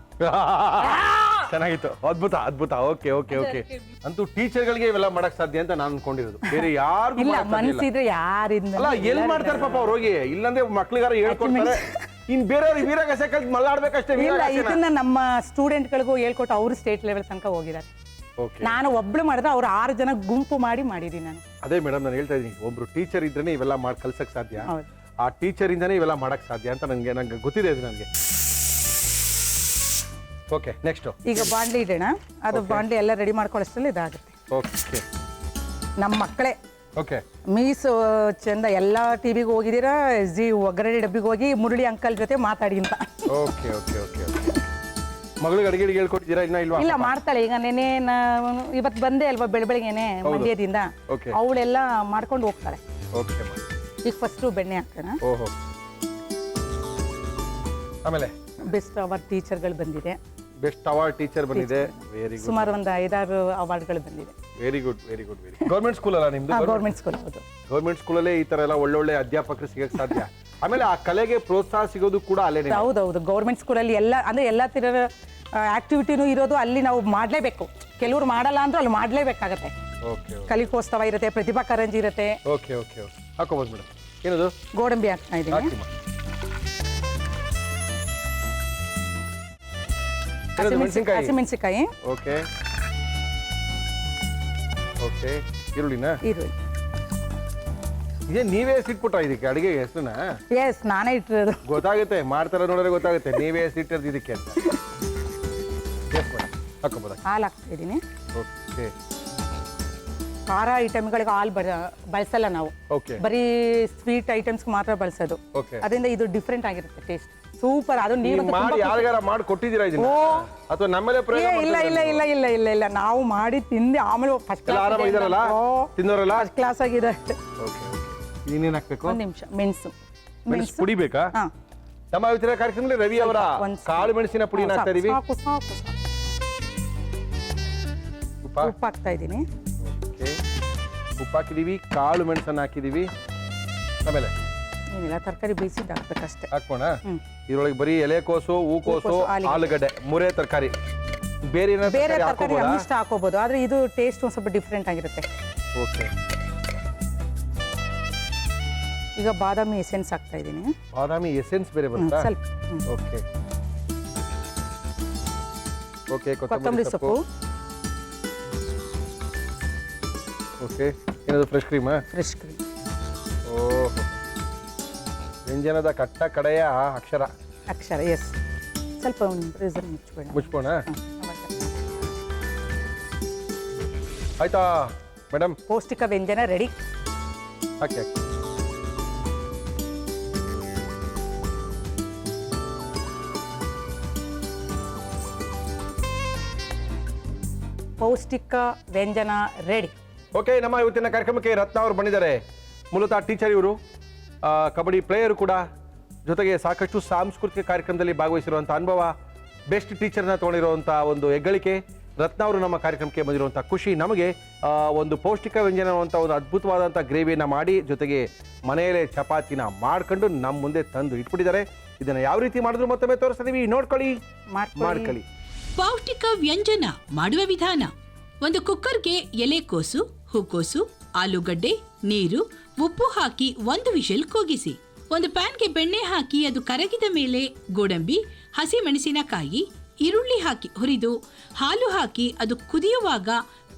ಚೆನ್ನಾಗಿತ್ತು, ಅದ್ಭುತ ಅದ್ಭುತ. Okay okay okay. ಅಂತೂ ಟೀಚರ್ಗಳಿಗೆ ಇವೆಲ್ಲ ಮಾಡಕ್ ಸಾಧ್ಯ ಅಂತ ನಾನು ಅನ್ಕೊಂಡಿರೋದು, ಬೇರೆ ಯಾರಿಗೂ ಇಲ್ಲ ಮಾಡಕ್ ಸಾಧ್ಯ ಇಲ್ಲ. ಮನಸ್ಸಿದ್ರೆ ಯಾರಿಂದ ಅಲ್ಲ ಎಲ್ಲಿ ಮಾಡ್ತಾರೆ ಪಾಪ ಅವ್ರು ಹೋಗಿ, ಇಲ್ಲಂದ್ರೆ ಮಕ್ಳಿಗಾರ ಹೇಳ್ಕೊಡ್ತಾರೆ. ಇನ್ ಬೇರೆಯವ್ರಿಗೆ ವೀರಗಾಸೆ ಕಲ್ತು ಮಲ್ಲಾಡ್ಬೇಕಷ್ಟೇ. ಇಲ್ಲ ಇದನ್ನ ನಮ್ಮ ಸ್ಟೂಡೆಂಟ್ಗಳಿಗೂ ಹೇಳ್ಕೊಟ್ಟು ಅವರು ಸ್ಟೇಟ್ ಲೆವೆಲ್ ತನಕ ಹೋಗಿದ್ದಾರೆ. ಓಕೆ, ನಾನು ಒಬ್ಳು ಮಾಡಿದ್ರೆ ಅವ್ರು 6 ಜನ ಗುಂಪು ಮಾಡಿದೀನಿ ನಾನು. ಅದೇ ಮೇಡಮ್ ನಾನು ಹೇಳ್ತಾ ಇದೀನಿ, ಒಬ್ರು ಟೀಚರ್ ಇದ್ರೇನೆ ಇವೆಲ್ಲ ಮಾಡಿ ಕಲ್ಸಕ್ ಸಾಧ್ಯ. ಹೌದು. ಆ ಟೀಚರ್ ಇಂದಾನೆ ಇವೆಲ್ಲ ಮಾಡಕ್ ಸಾಧ್ಯ ಅಂತ ನಂಗೆ ಗೊತ್ತಿದೆ ಅದು ನನಗೆ. ಓಕೆ, ನೆಕ್ಸ್ಟ್ ಈಗ ಬಾಂಡ್ಲಿ ಇಡೋಣ. ಅದು ಬಾಂಡ್ಲಿ ಎಲ್ಲ ರೆಡಿ ಮಾಡ್ಕೊಳ್ಳೋಷ್ಟರಲ್ಲಿ ಇದಾಗುತ್ತೆ. ಓಕೆ ನಮ್ಮ ಮಕ್ಕಳೇ ಓಕೆ. ಮೀಸ್ ಚಂದ ಎಲ್ಲ ಟಿವಿಗೆ ಹೋಗಿದ್ದೀರಾ, ಜಿ ಒಗ್ಗರಣೆ ಡಬ್ಬಿಗೆ ಹೋಗಿ ಮುರಳಿ ಅಂಕಲ್ ಜೊತೆ ಮಾತಾಡಿ ಅಂತ. Okay okay okay okay. ಮಗಳಿಗೆ ಅಡಿಗೆ ಹೇಳ್ಕೊಟ್ಟಿದ್ದೀರಾ ಇನ್ನ ಇಲ್ವಾ? ಇಲ್ಲ ಮಾಡ್ತಾಳೆ. ಈಗ ನೆನೆ ಇವತ್ತು ಬಂದೆ ಅಲ್ವಾ ಬೆಳಬೆಳಗ್ಗೆನೆ ಮಂಡ್ಯದಿಂದ, ಓಕೆ ಅವಳೆಲ್ಲ ಮಾಡ್ಕೊಂಡು ಹೋಗ್ತಾಳೆ. ಓಕೆ. ಈಗ ಫಸ್ಟು ಬೆಣ್ಣೆ ಹಾಕೋಣ. ಓಹೋ, ಆಮೇಲೆ ಬೆಸ್ಟ್ ಅವರ್ ಟೀಚರ್ಗಳು ಬಂದಿದೆ, ಬೆಸ್ಟ್ ಅವಾರ್ಡ್ ಟೀಚರ್ ಬಂದಿದೆ. ವೆರಿ ಗುಡ್, ಸುಮಾರು ಒಂದು 5-6 ಅವಾರ್ಡ್ಗಳು ಬಂದಿದೆ. Very good very good very. Government school ಅಲ್ಲ ನಿಮ್ದು? Government school. ಹೌದು, ಗೌರ್ಮೆಂಟ್ ಸ್ಕೂಲಲ್ಲೇ ಈ ತರ ಎಲ್ಲ ಒಳ್ಳೊಳ್ಳೆ ಅಧ್ಯಾಪಕರು ಸಿಗಕ್ಕೆ ಸಾಧ್ಯ. ಆಮೇಲೆ ಆ ಕಲೆಗೆ ಪ್ರೋತ್ಸಾಹ ಸಿಗೋದು ಕೂಡ ಅಲ್ಲೇ. ಹೌದೌದು. ಗೌರ್ಮೆಂಟ್ ಸ್ಕೂಲಲ್ಲಿ ಎಲ್ಲ ಅಂದ್ರೆ ಎಲ್ಲ ಥರದ ಆಕ್ಟಿವಿಟಿನೂ ಇರೋದು ಅಲ್ಲಿ ನಾವು ಮಾಡಲೇಬೇಕು. ಕೆಲವ್ರು ಮಾಡಲ್ಲ ಅಂದ್ರೂ ಅಲ್ಲಿ ಮಾಡಲೇಬೇಕಾಗತ್ತೆ. ಓಕೆ ಕಲಿಕೋತ್ಸವ ಇರುತ್ತೆ, ಪ್ರತಿಭಾ ಕಾರಂಜಿ ಇರುತ್ತೆ. Okay okay okay. ಹಾಕೋಬೋದು ಮೇಡಮ್. ಏನದು? ಗೋಡಂಬಿ ಹಾಕ್ತಾ ಇದ್ದೀನಿ. ಹಾಕಿ ಮೆಣಸಿನಕಾಯಿ. ಹಸಿಮೆಣಸಿನಕಾಯಿ. Okay okay. ಈರುಳ್ಳಿನ? ಈರುಳ್ಳಿ. ಇದೇ ನೀವೇ ಸಿಟ್ಬಿಟ್ಟ ಇದಕ್ಕೆ ಅಡಿಗೆ ಹೆಸರನ್ನ? ಎಸ್, ನಾನೇ ಇಟ್ಟಿರೋದು. ಗೊತ್ತಾಗುತ್ತೆ, ಮಾಡ್ತಾರೆ ನೋಡಿದ್ರೆ ಗೊತ್ತಾಗುತ್ತೆ ನೀವೇ ಸಿಟ್ಟಿರೋದು ಇದಕ್ಕೆ ಅಂತ. ಹಾಕೋಬೋದ? ಹಾಲು ಹಾಕ್ತಾ ಇದ್ದೀನಿ. ಓಕೆ. ಖಾರ ಐಟಮ್ಗಳಿಗೆ ಹಾಲು ಬಳಸಲ್ಲ ನಾವು, ಓಕೆ ಬರೀ ಸ್ವೀಟ್ ಐಟಮ್ಸ್ ಮಾತ್ರ ಬಳಸೋದು. ಓಕೆ. ಅದರಿಂದ ಇದು ಡಿಫ್ರೆಂಟ್ ಆಗಿರುತ್ತೆ ಟೇಸ್ಟ್. ಸೂಪರ್. ಅದು ನೀವು ಮಾಡಿ ಯಾರಿಗಾರ ಮಾಡಿ ಕೊಟ್ಟಿದ್ದೀರಾ ಇದನ್ನ ಅಥವಾ ನಮ್ಮಲ್ಲೇ ಪ್ರಯೋಗ ಇಲ್ಲ ಇಲ್ಲ ಇಲ್ಲ ಇಲ್ಲ ಇಲ್ಲ ಇಲ್ಲ ನಾವು ಮಾಡಿ ತಿಂದು ಆಮೇಲೆ ಫಸ್ಟ್ ಎಲ್ಲ ಆರಾಮಾಗಿದ್ದಾರಲ್ಲ ತಿನ್ನೋರಲ್ಲ? ಫಸ್ಟ್ ಕ್ಲಾಸ್ ಆಗಿದೆ. ಓಕೆ. ಇನ್ನೇನು ಹಾಕ್ಬೇಕು? ಒಂದು ನಿಮಿಷ. ಮೆಣಸು. ಮೆಣಸು ಪುಡಿ ಬೇಕಾ? ಹಾ. ನಮ್ಮ ಇವತ್ತಿನ ಕಾರ್ಯಕ್ರಮದಲ್ಲಿ ರವಿ ಅವರ ಕಾಳು ಮೆಣಸಿನ ಪುಡಿನ ಹಾಕ್ತಾ ಇದೀವಿ. ಸಾಕು ಸಾಕು ಸಾಕು. ಉಪ್ಪು ಹಾಕ್ತಾ ಇದ್ದೀನಿ. ಓಕೆ. ಉಪ್ಪು ಹಾಕಿದೀವಿ, ಕಾಳು ಮೆಣಸನ್ನ ಹಾಕಿದೀವಿ. ಆಮೇಲೆ ಏನಿಲ್ಲ, ತರಕಾರಿ ಬೇಯಿಸಿದ್ದು ಹಾಕ್ಬೇಕಷ್ಟೇ. ಹಾಕೋಣ. ಇದ್ರೊಳಗೆ ಬರೀ ಎಲೆಕೋಸು, ಹೂಕೋಸು, ಆಲೂಗಡ್ಡೆ, ಮೂರೇ ತರಕಾರಿ. ಬೇರೆ ಬೇರೆ ತರಕಾರಿ ಇಷ್ಟ ಹಾಕೋಬಹುದು, ಆದ್ರೆ ಇದು ಟೇಸ್ಟ್ ಒಂದು ಸ್ವಲ್ಪ ಡಿಫ್ರೆಂಟ್ ಆಗಿರುತ್ತೆ. ಓಕೆ. ಈಗ ಬಾದಾಮಿ ಎಸೆನ್ಸ್ ಹಾಕ್ತಾ ಇದ್ದೀನಿ. ಬಾದಾಮಿ ಎಸೆನ್ಸ್ ಬೇರೆ ಬರುತ್ತಾ? ಸ್ವಲ್ಪ. Okay okay. ಕೊತ್ತಂಬರಿ ಸೊಪ್ಪು. ಓಕೆ. ಏನದು? ಫ್ರೆಶ್ ಕ್ರೀಮಾ? Fresh cream. ಓಹ್, ವ್ಯಂಜನದ ಕಟ್ಟ ಕಡೆಯ ಅಕ್ಷರ. ಎಸ್. ಸ್ವಲ್ಪ ಒಂದು ಫ್ರೀಜರ್ ಮುಚ್ಬೇಡ. ಮುಚ್ಕೋಣ? ಆಯ್ತಾ ಮೇಡಮ್? ಪೌಷ್ಟಿಕ ವ್ಯಂಜನ ರೆಡಿ. ಹಾಕಿ ಹಾಕಿ. ಪೌಷ್ಟಿಕ ವ್ಯಂಜನ ರೆಡಿ. ಓಕೆ. ನಮ್ಮ ಇವತ್ತಿನ ಕಾರ್ಯಕ್ರಮಕ್ಕೆ ರತ್ನ ಅವರು ಬಂದಿದ್ದಾರೆ. ಮೂಲತಃ ಟೀಚರ್ ಇವರು, ಕಬಡ್ಡಿ ಪ್ಲೇಯರು ಕೂಡ, ಜೊತೆಗೆ ಸಾಕಷ್ಟು ಸಾಂಸ್ಕೃತಿಕ ಕಾರ್ಯಕ್ರಮದಲ್ಲಿ ಭಾಗವಹಿಸಿರುವಂಥ ಅನುಭವ, ಬೆಸ್ಟ್ ಟೀಚರ್ನ ತೊಗೊಂಡಿರುವಂಥ ಒಂದು ಹೆಗ್ಗಳಿಕೆ. ರತ್ನ ಅವರು ನಮ್ಮ ಕಾರ್ಯಕ್ರಮಕ್ಕೆ ಬಂದಿರುವಂಥ ಖುಷಿ ನಮಗೆ. ಒಂದು ಪೌಷ್ಟಿಕ ವ್ಯಂಜನ ಅಂತ ಒಂದು ಅದ್ಭುತವಾದಂಥ ಗ್ರೇವಿಯನ್ನು ಮಾಡಿ, ಜೊತೆಗೆ ಮನೆಯಲ್ಲೇ ಚಪಾತಿನ ಮಾಡ್ಕೊಂಡು ನಮ್ಮ ಮುಂದೆ ತಂದು ಇಟ್ಬಿಟ್ಟಿದ್ದಾರೆ. ಇದನ್ನು ಯಾವ ರೀತಿ ಮಾಡಿದ್ರು ಮತ್ತೊಮ್ಮೆ ತೋರಿಸ್ತೀವಿ, ನೋಡ್ಕೊಳ್ಳಿ, ಮಾಡ್ಕೊಳ್ಳಿ. ಪೌಷ್ಟಿಕ ವ್ಯಂಜನ ಮಾಡುವ ವಿಧಾನ: ಒಂದು ಕುಕ್ಕರ್ಗೆ ಎಲೆಕೋಸು, ಹೂಕೋಸು, ಆಲೂಗಡ್ಡೆ, ನೀರು, ಉಪ್ಪು ಹಾಕಿ 1 ವಿಷಲ್ ಕೂಗಿಸಿ. ಒಂದು ಪ್ಯಾನ್ಗೆ ಬೆಣ್ಣೆ ಹಾಕಿ ಅದು ಕರಗಿದ ಮೇಲೆ ಗೋಡಂಬಿ, ಹಸಿ ಮೆಣಸಿನಕಾಯಿ, ಈರುಳ್ಳಿ ಹಾಕಿ ಹುರಿದು ಹಾಲು ಹಾಕಿ ಅದು ಕುದಿಯುವಾಗ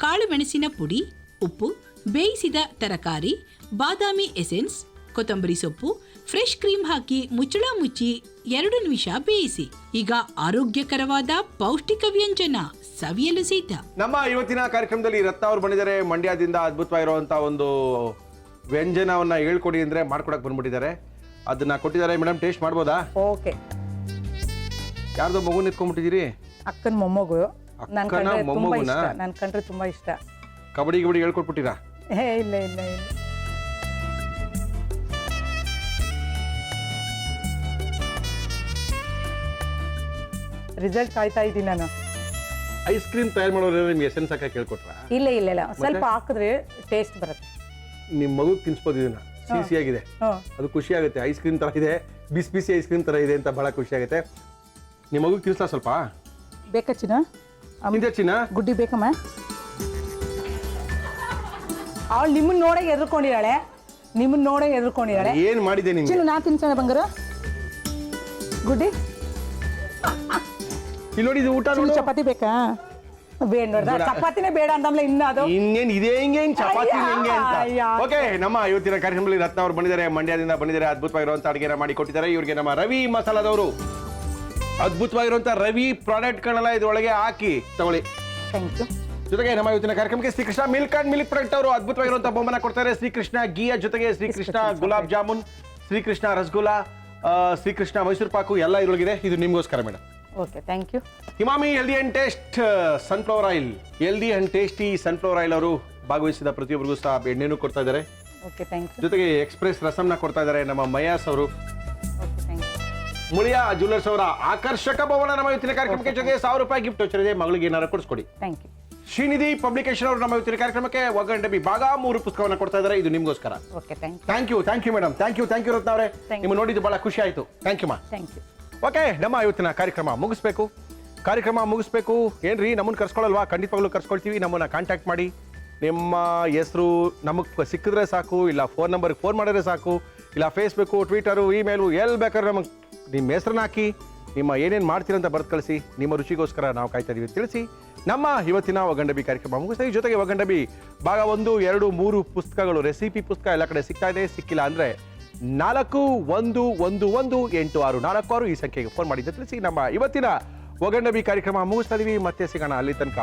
ಕಾಳು ಮೆಣಸಿನ ಪುಡಿ, ಉಪ್ಪು, ಬೇಯಿಸಿದ ತರಕಾರಿ, ಬಾದಾಮಿ ಎಸೆನ್ಸ್, ಕೊತ್ತಂಬರಿ ಸೊಪ್ಪು, ಫ್ರೆಶ್ ಕ್ರೀಮ್ ಹಾಕಿ ಮುಚ್ಚಳ ಮುಚ್ಚಿ 2 ನಿಮಿಷ ಬೇಯಿಸಿ. ಈಗ ಆರೋಗ್ಯಕರವಾದ ಪೌಷ್ಟಿಕ ವ್ಯಂಜನ ಸವಿಯಲು ಸಿದ್ಧ. ನಮ್ಮ ಇವತ್ತಿನ ಕಾರ್ಯಕ್ರಮದಲ್ಲಿ ರತ್ನ ಅವರು ಬಂದಿದ್ದಾರೆ. ಮಂಡ್ಯದಿಂದ ಅದ್ಭುತವಾಗಿರುವಂಥ ಒಂದು ವ್ಯಂಜನವನ್ನ ಹೇಳ್ಕೊಡಿ ಅಂದ್ರೆ ಮಾಡ್ಕೊಡಕ್ ಬಂದ್ಬಿಟ್ಟಿದ್ದಾರೆ. ಅದನ್ನ ಕೊಟ್ಟಿದ್ದಾರೆ ಮೇಡಮ್. ಟೇಸ್ಟ್ ಮಾಡ್ಬೋದಾ? ಓಕೆ. ಯಾರ್ದೋ ಮಗು ನಿಂತ್ಕೊಂಡ್ಬಿಟ್ಟಿದ್ದೀರಿ? ಅಕ್ಕನ ಮೊಮ್ಮಗು. ಅಕ್ಕನ ಮೊಮ್ಮಗುನ? ನನ್ ಕಂಡ್ರೆ ತುಂಬಾ ಇಷ್ಟ. ಕಬಡ್ಡಿ ಹೇಳ್ಕೊಟ್ಬಿಟ್ಟಿರಾ? ಏ ಇಲ್ಲ ಇಲ್ಲ ಇಲ್ಲ. ರಿಸಲ್ಟ್ ಕಾಯ್ತಾ ಇದ್ದೀನಿ ನಾನು. ಐಸ್ ಕ್ರೀಮ್ ತಯಾರು ಮಾಡೋರು ನಿಮ್ಗೆ ಎಸೆನ್ಸ್ ಹಾಕಿ ಕೇಳ್ಕೊಟ್ರಾ? ಇಲ್ಲ ಇಲ್ಲ ಇಲ್ಲ, ಸ್ವಲ್ಪ ಹಾಕಿದ್ರೆ ಟೇಸ್ಟ್ ಬರುತ್ತೆ. ನಿಮ್ಮ ಮಗು ತಿನ್ಸ್ಬೋದು ಇದನ್ನ, ಸಿಹಿಯಾಗಿದೆ, ಅದು ಖುಷಿ ಆಗುತ್ತೆ. ಐಸ್ ಕ್ರೀಮ್ ತರ ಇದೆ, ಬಿಸಿ ಬಿಸಿ ಐಸ್ ಕ್ರೀಮ್ ತರ ಇದೆ ಅಂತ ಬಹಳ ಖುಷಿ ಆಗುತ್ತೆ. ನಿಮ್ಮ ಮಗು ತಿನ್ಸ್ಲಾ ಸ್ವಲ್ಪ? ಬೇಕಾ ಚಿನ್ನ? ಹಿಂದೆ ಚಿನ್ನ ಗುಡ್ಡಿ ಬೇಕಮ್ಮ? ಅವಳು ನಿಮ್ಮನ್ನ ನೋಡೇ ಎದ್ರುಕೊಂಡಿದ್ದಾಳೆ, ಏನ್ ಮಾಡಿದೆ ನಿಮ್ಗೆ? ಚಿನ್ನ ನಾ ತಿನ್ಸೋಣ ಬಂಗಾರ. ಗುಡ್ಡಿ ಇಲ್ಲಿ ನೋಡಿ, ಇದು ಊಟ ಚಿನ್ನ ನೋಡು. ಚಪಾತಿ ಬೇಕಾ? ಬೇಡ ನೋಡ್ದ, ಚಪಾತಿನೇ ಬೇಡ ಅಂದಮ್ಲೆ ಇನ್ನ ಅದು ಇನ್ನೇನ್ ಇದೆ ಹೆಂಗೆ ಚಪಾತಿ ಹೆಂಗೆ ಅಂತ. ಅಯ್ಯ. ಓಕೆ, ನಮ್ಮ ಇವತ್ತಿನ ಕಾರ್ಯಕ್ರಮದಲ್ಲಿ ರತ್ನ ಅವರು ಬಂದಿದ್ದಾರೆ, ಮಂಡ್ಯದಿಂದ ಬಂದಿದ್ದಾರೆ. ಅದ್ಭುತವಾಗಿರುವಂತ ಅಡುಗೆನ ಮಾಡಿ ಕೊಟ್ಟಿದ್ದಾರೆ. ಇವ್ರಿಗೆ ನಮ್ಮ ರವಿ ಮಸಾಲದವರು ಅದ್ಭುತವಾಗಿರುವಂತ ರವಿ ಪ್ರಾಡಕ್ಟ್ಗಳನ್ನ ಇದ್ರೊಳಗೆ ಹಾಕಿ ತಗೊಳ್ಳಿ. Thank you. ಜೊತೆಗೆ ನಮ್ಮ ಇವತ್ತಿನ ಕಾರ್ಯಕ್ರಮಕ್ಕೆ Srikrishna milk and milk product ಅವರು ಅದ್ಭುತವಾಗಿರುವಂತಹ ಬಹುಮಾನ ಕೊಡ್ತಾರೆ. ಶ್ರೀಕೃಷ್ಣ ಗೀಯ ಜೊತೆಗೆ ಶ್ರೀಕೃಷ್ಣ ಗುಲಾಬ್ ಜಾಮೂನ್, ಶ್ರೀಕೃಷ್ಣ ರಸಗುಲ್ಲಾ, ಶ್ರೀಕೃಷ್ಣ ಮೈಸೂರು ಪಾಕು ಎಲ್ಲ ಇದ್ರೊಳಗಿದೆ. ಇದು ನಿಮಗೋಸ್ಕರ madam. Okay, thank you. Emami healthy and taste sunflower oil, healthy and tasty sunflower oil ಅವರು ಭಾಗವಹಿಸಿದ ಪ್ರತಿಯೊಬ್ಬರಿಗೂ ಸಹ ಎಣ್ಣೆನೂ ಕೊಡ್ತಾ ಇದ್ದಾರೆ. Okay, thank you. ಜೊತೆಗೆ ಎಕ್ಸ್ಪ್ರೆಸ್ ರಸಮ್ನ ಕೊಡ್ತಾ ಇದ್ದಾರೆ ನಮ್ಮ ಮಯಾಸ್ ಅವರು. Okay, thank you. Muliya jewellers ಅವರ ಆಕರ್ಷಕ ಬಹುಮಾನ ನಮ್ಮ ಇವತ್ತಿನ ಕಾರ್ಯಕ್ರಮಕ್ಕೆ ಜೊತೆಗೆ 1000 ರೂಪಾಯಿ ಗಿಫ್ಟ್ ವೋಚರ್ ಇದೆ. ಮಗಳಿಗೆ ಏನಾರು ಕೊಡಿಸ್ಕೊಡಿ. Thank you. ಶ್ರೀನಿಧಿ ಪಬ್ಲಿಕೇಶನ್ ಅವರು ನಮ್ಮ ಇವತ್ತಿನ ಕಾರ್ಯಕ್ರಮಕ್ಕೆ ಒಗ್ಗಂಡಬಿ ಭಾಗ 3 ಪುಸ್ತಕವನ್ನು ಕೊಡ್ತಾ ಇದ್ದಾರೆ. ಇದು ನಿಮಗೋಸ್ಕರ. Okay, thank you. Thank you madam. Thank you Ratna ಅವರೇ. ನಿಮ್ಮ ನೋಡಿದ್ದು ಬಹಳ ಖುಷಿ ಆಯಿತು. ಥ್ಯಾಂಕ್ ಯು ಮಾ. Thank you. ಓಕೆ, ನಮ್ಮ ಇವತ್ತಿನ ಕಾರ್ಯಕ್ರಮ ಮುಗಿಸ್ಬೇಕು. ಏನ್ರಿ, ನಮ್ಮನ್ನು ಕರ್ಸ್ಕೊಳ್ಳಲ್ವಾ? ಖಂಡಿತವಾಗ್ಲೂ ಕರ್ಸ್ಕೊಳ್ತೀವಿ. ನಮ್ಮನ್ನ ಕಾಂಟ್ಯಾಕ್ಟ್ ಮಾಡಿ. ನಿಮ್ಮ ಹೆಸರು ನಮಗೆ ಸಿಕ್ಕಿದ್ರೆ ಸಾಕು, ಇಲ್ಲ ಫೋನ್ ನಂಬರ್ಗೆ ಫೋನ್ ಮಾಡಿದ್ರೆ ಸಾಕು, ಇಲ್ಲ ಫೇಸ್ಬುಕ್ಕು, ಟ್ವಿಟರು, ಇಮೇಲು ಎಲ್ಲಿ ಬೇಕಾದ್ರೆ ನಮಗೆ ನಿಮ್ಮ ಹೆಸರನ್ನ ಹಾಕಿ, ನಿಮ್ಮ ಏನೇನು ಮಾಡ್ತೀರಂತ ಬರ್ದು ಕಳಿಸಿ. ನಿಮ್ಮ ರುಚಿಗೋಸ್ಕರ ನಾವು ಕಾಯ್ತಾ ಇದೀವಿ ತಿಳಿಸಿ. ನಮ್ಮ ಇವತ್ತಿನ ಒಗ್ಗಂಡಬಿ ಕಾರ್ಯಕ್ರಮ ಮುಗಿಸ್ತೀವಿ. ಜೊತೆಗೆ ಒಗ್ಗಂಡಬಿ ಭಾಗ 1, 2, 3 ಪುಸ್ತಕಗಳು, ರೆಸಿಪಿ ಪುಸ್ತಕ ಎಲ್ಲ ಕಡೆ ಸಿಗ್ತಾ ಇದೆ. ಸಿಕ್ಕಿಲ್ಲ ಅಂದರೆ 41118646 ಈ ಸಂಖ್ಯೆಗೆ ಫೋನ್ ಮಾಡಿದ್ದ ತಿಳಿಸಿ. ನಮ್ಮ ಇವತ್ತಿನ ಒಗ್ಗಂಡಬಿ ಕಾರ್ಯಕ್ರಮ ಮುಗಿಸ್ತಾ ಇದೀವಿ. ಮತ್ತೆ ಸಿಗೋಣ. ಅಲ್ಲಿ ತನಕ